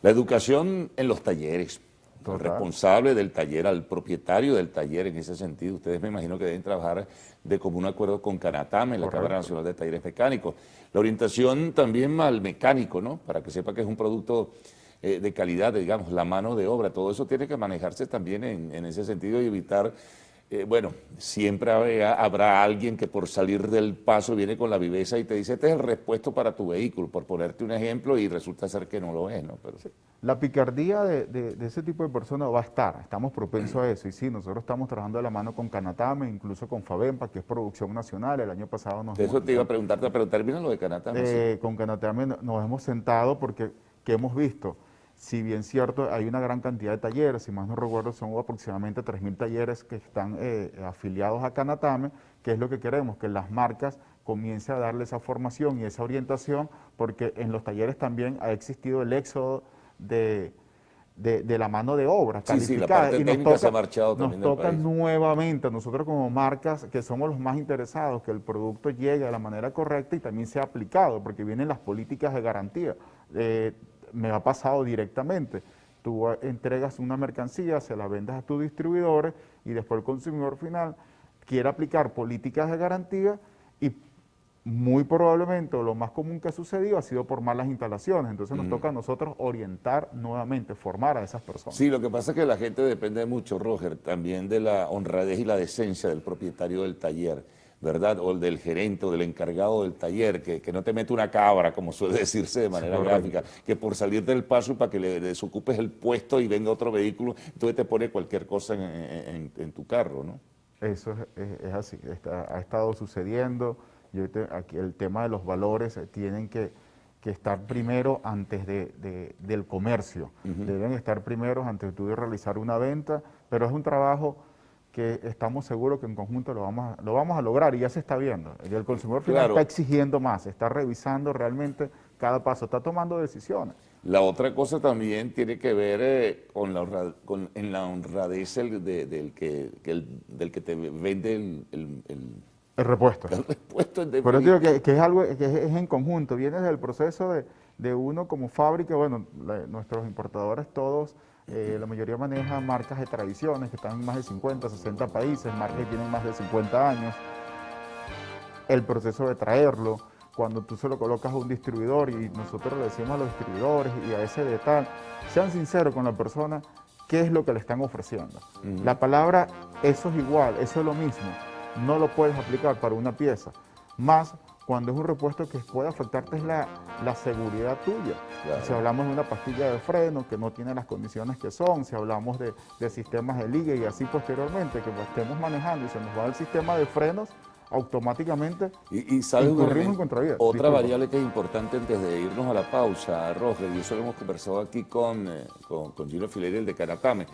La educación en los talleres. Al responsable del taller, al propietario del taller, en ese sentido, ustedes me imagino que deben trabajar de común acuerdo con Canatame, la Cámara Nacional de Talleres Mecánicos. La orientación también al mecánico, ¿no? Para que sepa que es un producto de calidad, digamos, la mano de obra. Todo eso tiene que manejarse también en ese sentido y evitar, bueno, siempre habrá alguien que por salir del paso viene con la viveza y te dice, este es el repuesto para tu vehículo, por ponerte un ejemplo, y resulta ser que no lo es, ¿no? Pero, la picardía de ese tipo de personas va a estar, estamos propensos a eso, y sí, nosotros estamos trabajando de la mano con Canatame, incluso con Fabempa, que es producción nacional. El año pasado eso te iba a preguntarte, pero termina lo de Canatame. Sí. Con Canatame nos hemos sentado porque, ¿qué hemos visto? Si bien cierto, hay una gran cantidad de talleres, si más no recuerdo, son aproximadamente 3.000 talleres que están afiliados a Canatame, que es lo que queremos, que las marcas comiencen a darle esa formación y esa orientación, porque en los talleres también ha existido el éxodo de la mano de obra calificada. Sí, la parte técnica se ha marchado también del país. Nos toca nuevamente, nosotros como marcas, que somos los más interesados, que el producto llegue de la manera correcta y también sea aplicado, porque vienen las políticas de garantía. Me ha pasado directamente. Tú entregas una mercancía, se la vendes a tus distribuidores y después el consumidor final quiere aplicar políticas de garantía y muy probablemente, o lo más común que ha sucedido, ha sido por malas instalaciones. Entonces nos toca a nosotros orientar nuevamente, formar a esas personas. Sí, lo que pasa es que la gente depende mucho, Roger, también de la honradez y la decencia del propietario del taller, ¿verdad? O del gerente o del encargado del taller, que no te mete una cabra, como suele decirse de manera gráfica, que por salir del paso para que le desocupes el puesto y venga otro vehículo, entonces te pone cualquier cosa en tu carro, ¿no? Eso es así, ha estado sucediendo. Aquí el tema de los valores tienen que estar primero antes del comercio. Deben estar primero antes de tú realizar una venta, pero es un trabajo que estamos seguros que en conjunto lo vamos a lograr, y ya se está viendo. El consumidor final está exigiendo más, está revisando realmente cada paso, está tomando decisiones. La otra cosa también tiene que ver en la honradez del que te vende el repuesto. El repuesto pero digo que es algo que es en conjunto, viene desde el proceso de uno como fábrica. Bueno, nuestros importadores todos, la mayoría maneja marcas de tradiciones que están en más de 50, 60 países, marcas que tienen más de 50 años. El proceso de traerlo, cuando tú se lo colocas a un distribuidor, y nosotros le decimos a los distribuidores y a ese de tal, sean sinceros con la persona, qué es lo que le están ofreciendo. La palabra eso es igual, eso es lo mismo, no lo puedes aplicar para una pieza, más cuando es un repuesto que puede afectarte es la seguridad tuya. Claro. Si hablamos de una pastilla de freno que no tiene las condiciones que son, si hablamos de sistemas de liga y así posteriormente, que lo estemos manejando y se nos va el sistema de frenos, automáticamente y ¿sabes incurrimos en contravía. Otra variable que es importante antes de irnos a la pausa, Roger, y eso lo hemos conversado aquí con Gino Fileri, el de Canatame,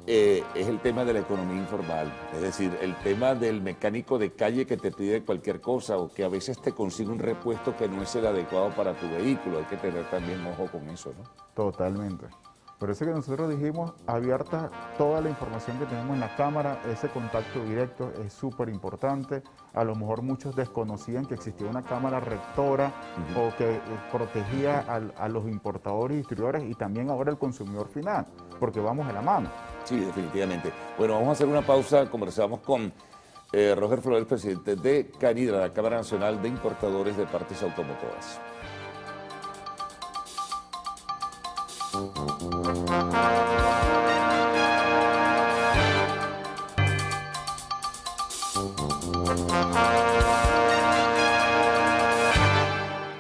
es el tema de la economía informal, es decir, el tema del mecánico de calle que te pide cualquier cosa o que a veces te consigue un repuesto que no es el adecuado para tu vehículo. Hay que tener también ojo con eso, ¿no? Totalmente. Por eso que nosotros dijimos, abierta toda la información que tenemos en la cámara, ese contacto directo es súper importante. A lo mejor muchos desconocían que existía una cámara rectora o que protegía a los importadores y distribuidores y también ahora el consumidor final, porque vamos de la mano. Sí, definitivamente. Bueno, vamos a hacer una pausa. Conversamos con Roger Flores, presidente de Canidra, la Cámara Nacional de Importadores de Partes Automotoras.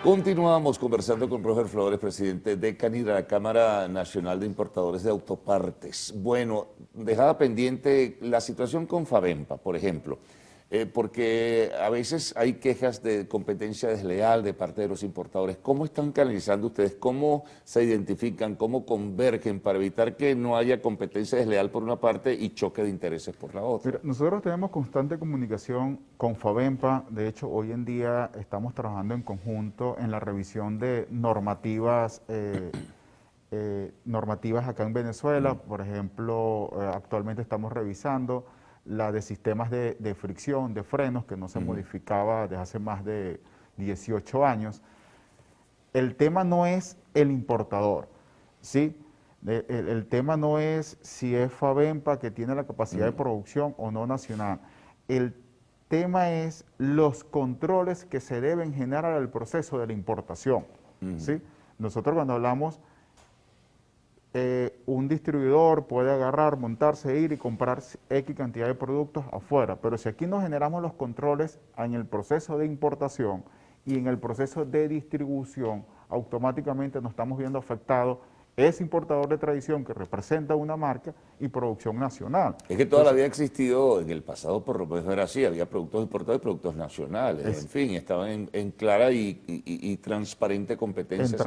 Continuamos conversando con Roger Flores, presidente de Canidra, la Cámara Nacional de Importadores de Autopartes. Bueno, dejaba pendiente la situación con Favempa, por ejemplo, porque a veces hay quejas de competencia desleal de parte de los importadores. ¿Cómo están canalizando ustedes? ¿Cómo se identifican? ¿Cómo convergen para evitar que no haya competencia desleal por una parte y choque de intereses por la otra? Mira, nosotros tenemos constante comunicación con Favempa. De hecho, hoy en día estamos trabajando en conjunto en la revisión de normativas normativas acá en Venezuela. Por ejemplo, actualmente estamos revisando la de sistemas de fricción, de frenos, que no se modificaba desde hace más de 18 años. El tema no es el importador, ¿sí? El tema no es si es Favempa que tiene la capacidad de producción o no nacional. El tema es los controles que se deben generar al proceso de la importación, ¿sí? Nosotros cuando hablamos, un distribuidor puede agarrar, montarse, ir y comprar X cantidad de productos afuera, pero si aquí no generamos los controles en el proceso de importación y en el proceso de distribución, automáticamente nos estamos viendo afectados ese importador de tradición que representa una marca y producción nacional. Es que toda la vida ha existido, en el pasado por lo menos era así, había productos importados y productos nacionales, en fin, estaban en clara y transparente competencia.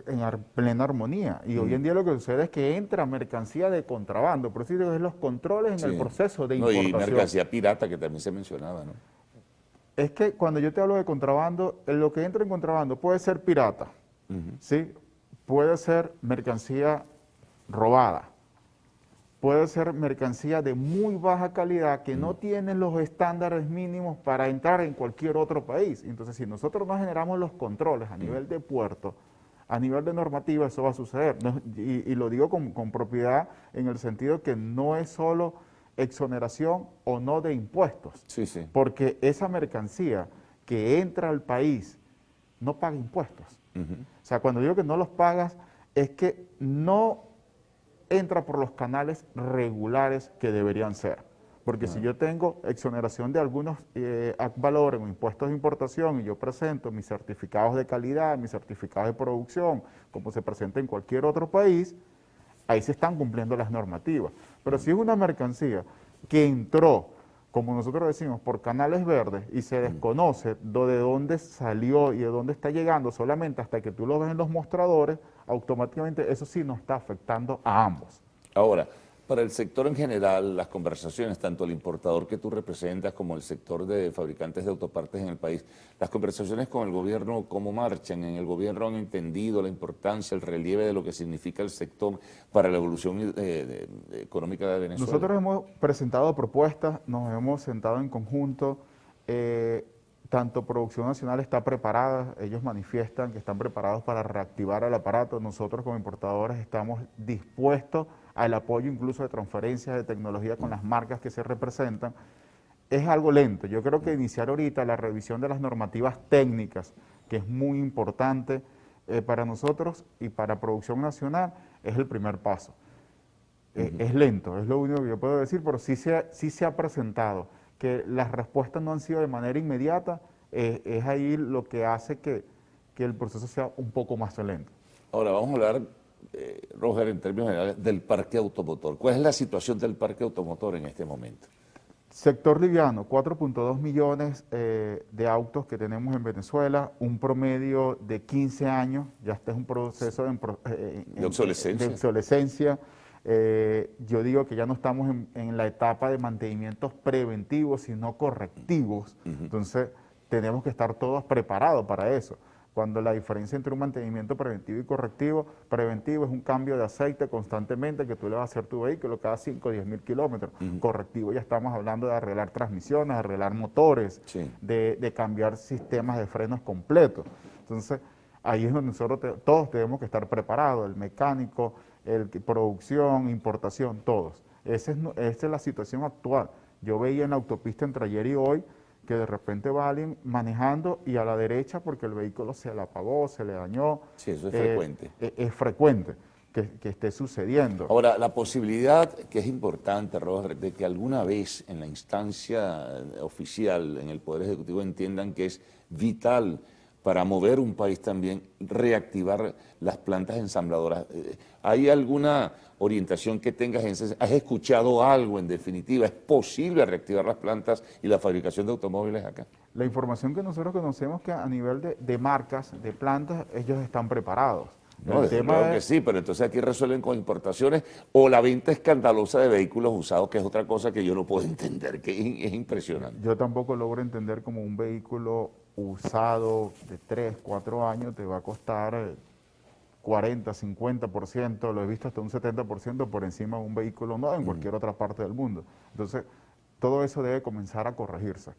En plena armonía. Y hoy en día lo que sucede es que entra mercancía de contrabando, por eso digo, es los controles en el proceso de importación. Y mercancía pirata que también se mencionaba, ¿no? Es que cuando yo te hablo de contrabando, lo que entra en contrabando puede ser pirata, ¿sí? Puede ser mercancía robada, puede ser mercancía de muy baja calidad que no tiene los estándares mínimos para entrar en cualquier otro país. Entonces, si nosotros no generamos los controles a nivel de puerto, a nivel de normativa, eso va a suceder. Y lo digo con propiedad en el sentido que no es solo exoneración o no de impuestos, porque esa mercancía que entra al país no paga impuestos. O sea, cuando digo que no los pagas, es que no entra por los canales regulares que deberían ser. Porque si yo tengo exoneración de algunos valores o impuestos de importación y yo presento mis certificados de calidad, mis certificados de producción, como se presenta en cualquier otro país, ahí se están cumpliendo las normativas. Pero si es una mercancía que entró, como nosotros decimos, por canales verdes y se desconoce de dónde salió y de dónde está llegando, solamente hasta que tú lo ves en los mostradores, automáticamente eso sí nos está afectando a ambos. Ahora, para el sector en general, las conversaciones, tanto el importador que tú representas como el sector de fabricantes de autopartes en el país, las conversaciones con el gobierno, ¿cómo marchan? ¿En el gobierno han entendido la importancia, el relieve de lo que significa el sector para la evolución económica de Venezuela? Nosotros hemos presentado propuestas, nos hemos sentado en conjunto, tanto Producción Nacional está preparada, ellos manifiestan que están preparados para reactivar el aparato, nosotros como importadores estamos dispuestos al apoyo incluso de transferencias de tecnología con las marcas que se representan. Es algo lento, yo creo que iniciar ahorita la revisión de las normativas técnicas, que es muy importante para nosotros y para Producción Nacional, es el primer paso. Es lento, es lo único que yo puedo decir, pero sí se ha presentado. Que las respuestas no han sido de manera inmediata, es ahí lo que hace que el proceso sea un poco más lento. Ahora vamos a hablar, Roger, en términos generales, del parque automotor. ¿Cuál es la situación del parque automotor en este momento? Sector liviano, 4.2 millones de autos que tenemos en Venezuela, un promedio de 15 años, ya este es un proceso de obsolescencia. Yo digo que ya no estamos en la etapa de mantenimientos preventivos, sino correctivos. Entonces, tenemos que estar todos preparados para eso. Cuando la diferencia entre un mantenimiento preventivo y correctivo, preventivo es un cambio de aceite constantemente que tú le vas a hacer a tu vehículo cada 5 o 10 mil kilómetros. Correctivo ya estamos hablando de arreglar transmisiones, arreglar motores, de cambiar sistemas de frenos completos. Entonces, ahí es donde nosotros todos tenemos que estar preparados, el mecánico, producción, importación, todos. Esa es la situación actual. Yo veía en la autopista entre ayer y hoy que de repente va alguien manejando y a la derecha porque el vehículo se le apagó, se le dañó. Sí, eso es frecuente. Es frecuente que esté sucediendo. Ahora, la posibilidad, que es importante, Roger, de que alguna vez en la instancia oficial, en el Poder Ejecutivo, entiendan que es vital para mover un país también, reactivar las plantas ensambladoras. ¿Hay alguna orientación que tengas? ¿Has escuchado algo en definitiva? ¿Es posible reactivar las plantas y la fabricación de automóviles acá? La información que nosotros conocemos que a nivel de marcas, de plantas, ellos están preparados. No, desde luego que sí, pero entonces aquí resuelven con importaciones o la venta escandalosa de vehículos usados, que es otra cosa que yo no puedo entender, que es impresionante. Yo tampoco logro entender cómo un vehículo usado de 3, 4 años te va a costar 40, 50%, lo he visto hasta un 70% por encima de un vehículo nuevo en cualquier otra parte del mundo. Entonces, todo eso debe comenzar a corregirse.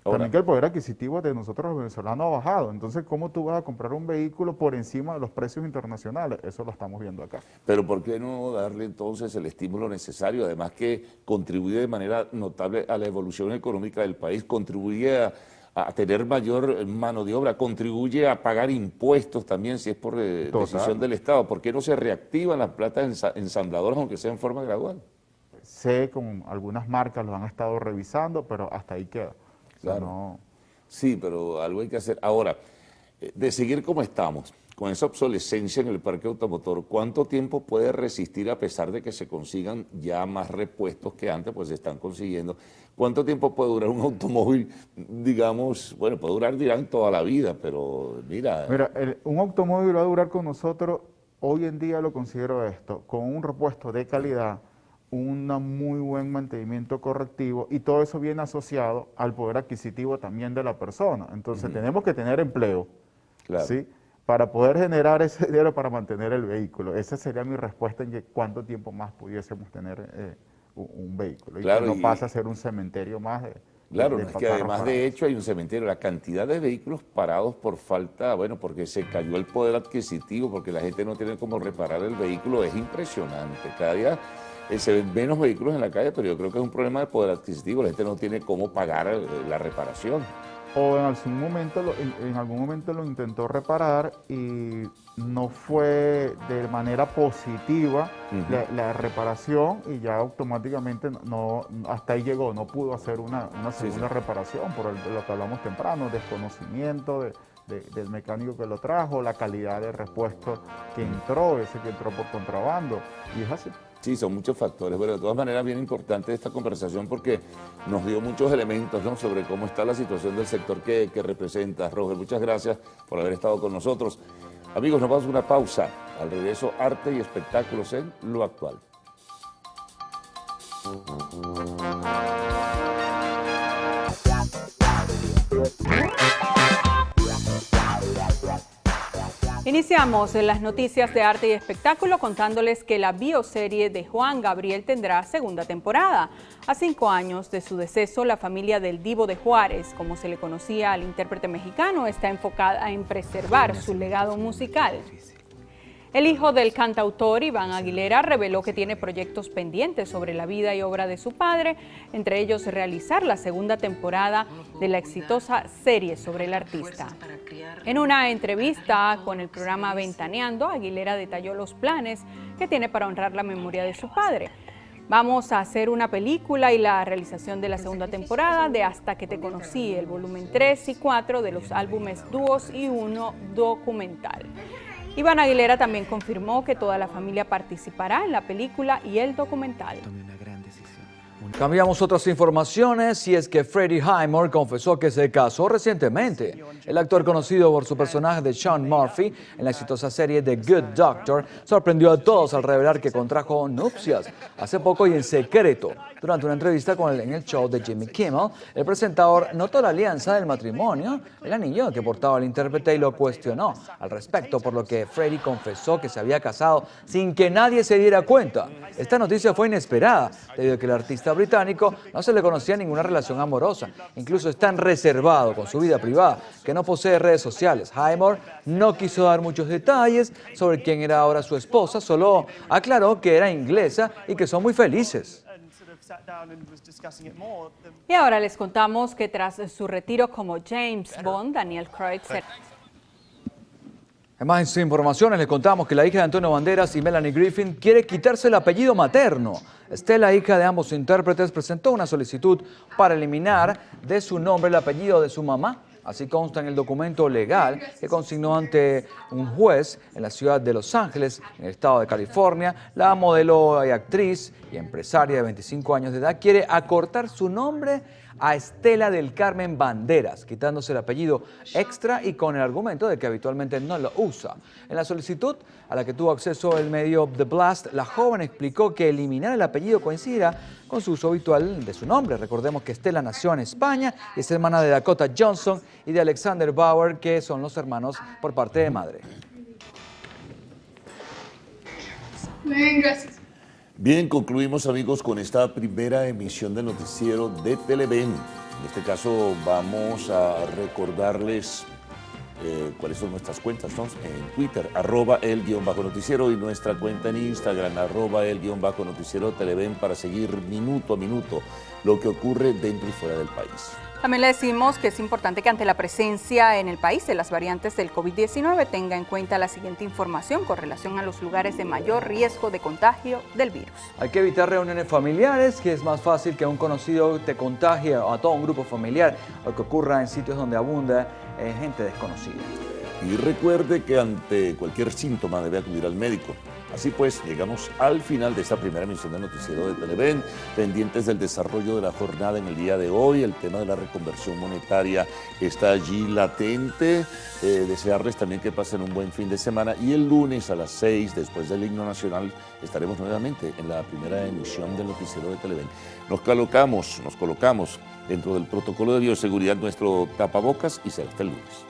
Ahora, también que el poder adquisitivo de nosotros los venezolanos ha bajado. Entonces, ¿cómo tú vas a comprar un vehículo por encima de los precios internacionales? Eso lo estamos viendo acá. Pero ¿por qué no darle entonces el estímulo necesario? Además que contribuye de manera notable a la evolución económica del país, contribuye a tener mayor mano de obra, contribuye a pagar impuestos también si es por decisión del Estado. ¿Por qué no se reactivan las plantas ensambladoras, aunque sea en forma gradual? Sé con algunas marcas lo han estado revisando, pero hasta ahí queda. Claro. No. Sí, pero algo hay que hacer. Ahora, de seguir como estamos, con esa obsolescencia en el parque automotor, ¿cuánto tiempo puede resistir a pesar de que se consigan ya más repuestos que antes, pues se están consiguiendo? ¿Cuánto tiempo puede durar un automóvil, digamos, bueno, puede durar, dirán, toda la vida, pero mira... Mira, un automóvil va a durar con nosotros, hoy en día lo considero esto, con un repuesto de calidad, un muy buen mantenimiento correctivo y todo eso viene asociado al poder adquisitivo también de la persona. Entonces tenemos que tener empleo, ¿sí? Para poder generar ese dinero para mantener el vehículo. Esa sería mi respuesta en que cuánto tiempo más pudiésemos tener un vehículo. Claro, y que no pase a ser un cementerio más Claro, es que además de hecho hay un cementerio, la cantidad de vehículos parados por falta, bueno, porque se cayó el poder adquisitivo, porque la gente no tiene cómo reparar el vehículo, es impresionante. Cada día se ven menos vehículos en la calle, pero yo creo que es un problema de poder adquisitivo, la gente no tiene cómo pagar la reparación. O en algún momento lo intentó reparar y no fue de manera positiva la reparación y ya automáticamente hasta ahí llegó, no pudo hacer una segunda reparación por lo que hablamos temprano, desconocimiento del mecánico que lo trajo, la calidad de repuesto que entró, ese que entró por contrabando, y es así. Sí, son muchos factores, pero de todas maneras bien importante esta conversación porque nos dio muchos elementos, ¿no?, sobre cómo está la situación del sector que representa. Roger, muchas gracias por haber estado con nosotros. Amigos, nos vamos a una pausa. Al regreso, arte y espectáculos en Lo Actual. Iniciamos las noticias de arte y espectáculo contándoles que la bioserie de Juan Gabriel tendrá segunda temporada. A 5 años de su deceso, la familia del Divo de Juárez, como se le conocía al intérprete mexicano, está enfocada en preservar su legado musical. El hijo del cantautor, Iván Aguilera, reveló que tiene proyectos pendientes sobre la vida y obra de su padre, entre ellos realizar la segunda temporada de la exitosa serie sobre el artista. En una entrevista con el programa Ventaneando, Aguilera detalló los planes que tiene para honrar la memoria de su padre. Vamos a hacer una película y la realización de la segunda temporada de Hasta que te conocí, el volumen 3 y 4 de los álbumes dúos y uno documental. Iván Aguilera también confirmó que toda la familia participará en la película y el documental. Cambiamos otras informaciones y es que Freddie Highmore confesó que se casó recientemente. El actor, conocido por su personaje de Sean Murphy en la exitosa serie The Good Doctor, sorprendió a todos al revelar que contrajo nupcias hace poco y en secreto. Durante una entrevista con él en el show de Jimmy Kimmel, el presentador notó la alianza del matrimonio, el anillo que portaba el intérprete, y lo cuestionó al respecto, por lo que Freddie confesó que se había casado sin que nadie se diera cuenta. Esta noticia fue inesperada, debido a que el artista británico no se le conocía ninguna relación amorosa. Incluso es tan reservado con su vida privada que no posee redes sociales. Highmore no quiso dar muchos detalles sobre quién era ahora su esposa, solo aclaró que era inglesa y que son muy felices. Y ahora les contamos que tras su retiro como James Bond, Daniel Craig En más informaciones les contamos que la hija de Antonio Banderas y Melanie Griffith quiere quitarse el apellido materno. Stella, hija de ambos intérpretes, presentó una solicitud para eliminar de su nombre el apellido de su mamá. Así consta en el documento legal que consignó ante un juez en la ciudad de Los Ángeles, en el estado de California. La modelo y actriz y empresaria de 25 años de edad quiere acortar su nombre a Estela del Carmen Banderas, quitándose el apellido extra y con el argumento de que habitualmente no lo usa. En la solicitud a la que tuvo acceso el medio The Blast, la joven explicó que eliminar el apellido coincidirá con su uso habitual de su nombre. Recordemos que Estela nació en España y es hermana de Dakota Johnson y de Alexander Bauer, que son los hermanos por parte de madre. Bien, gracias. Bien, concluimos, amigos, con esta primera emisión del noticiero de Televen. En este caso vamos a recordarles cuáles son nuestras cuentas, ¿no? En Twitter, @el_noticiero, y nuestra cuenta en Instagram, @el_noticiero Televen, para seguir minuto a minuto lo que ocurre dentro y fuera del país. También le decimos que es importante que ante la presencia en el país de las variantes del COVID-19 tenga en cuenta la siguiente información con relación a los lugares de mayor riesgo de contagio del virus. Hay que evitar reuniones familiares, que es más fácil que un conocido te contagie a todo un grupo familiar, o que ocurra en sitios donde abunda gente desconocida. Y recuerde que ante cualquier síntoma debe acudir al médico. Así pues, llegamos al final de esta primera emisión del noticiero de Televen, pendientes del desarrollo de la jornada en el día de hoy. El tema de la reconversión monetaria está allí latente. Desearles también que pasen un buen fin de semana, y el lunes a las 6, después del himno nacional, estaremos nuevamente en la primera emisión del noticiero de Televen. Nos colocamos dentro del protocolo de bioseguridad nuestro tapabocas y será hasta el lunes.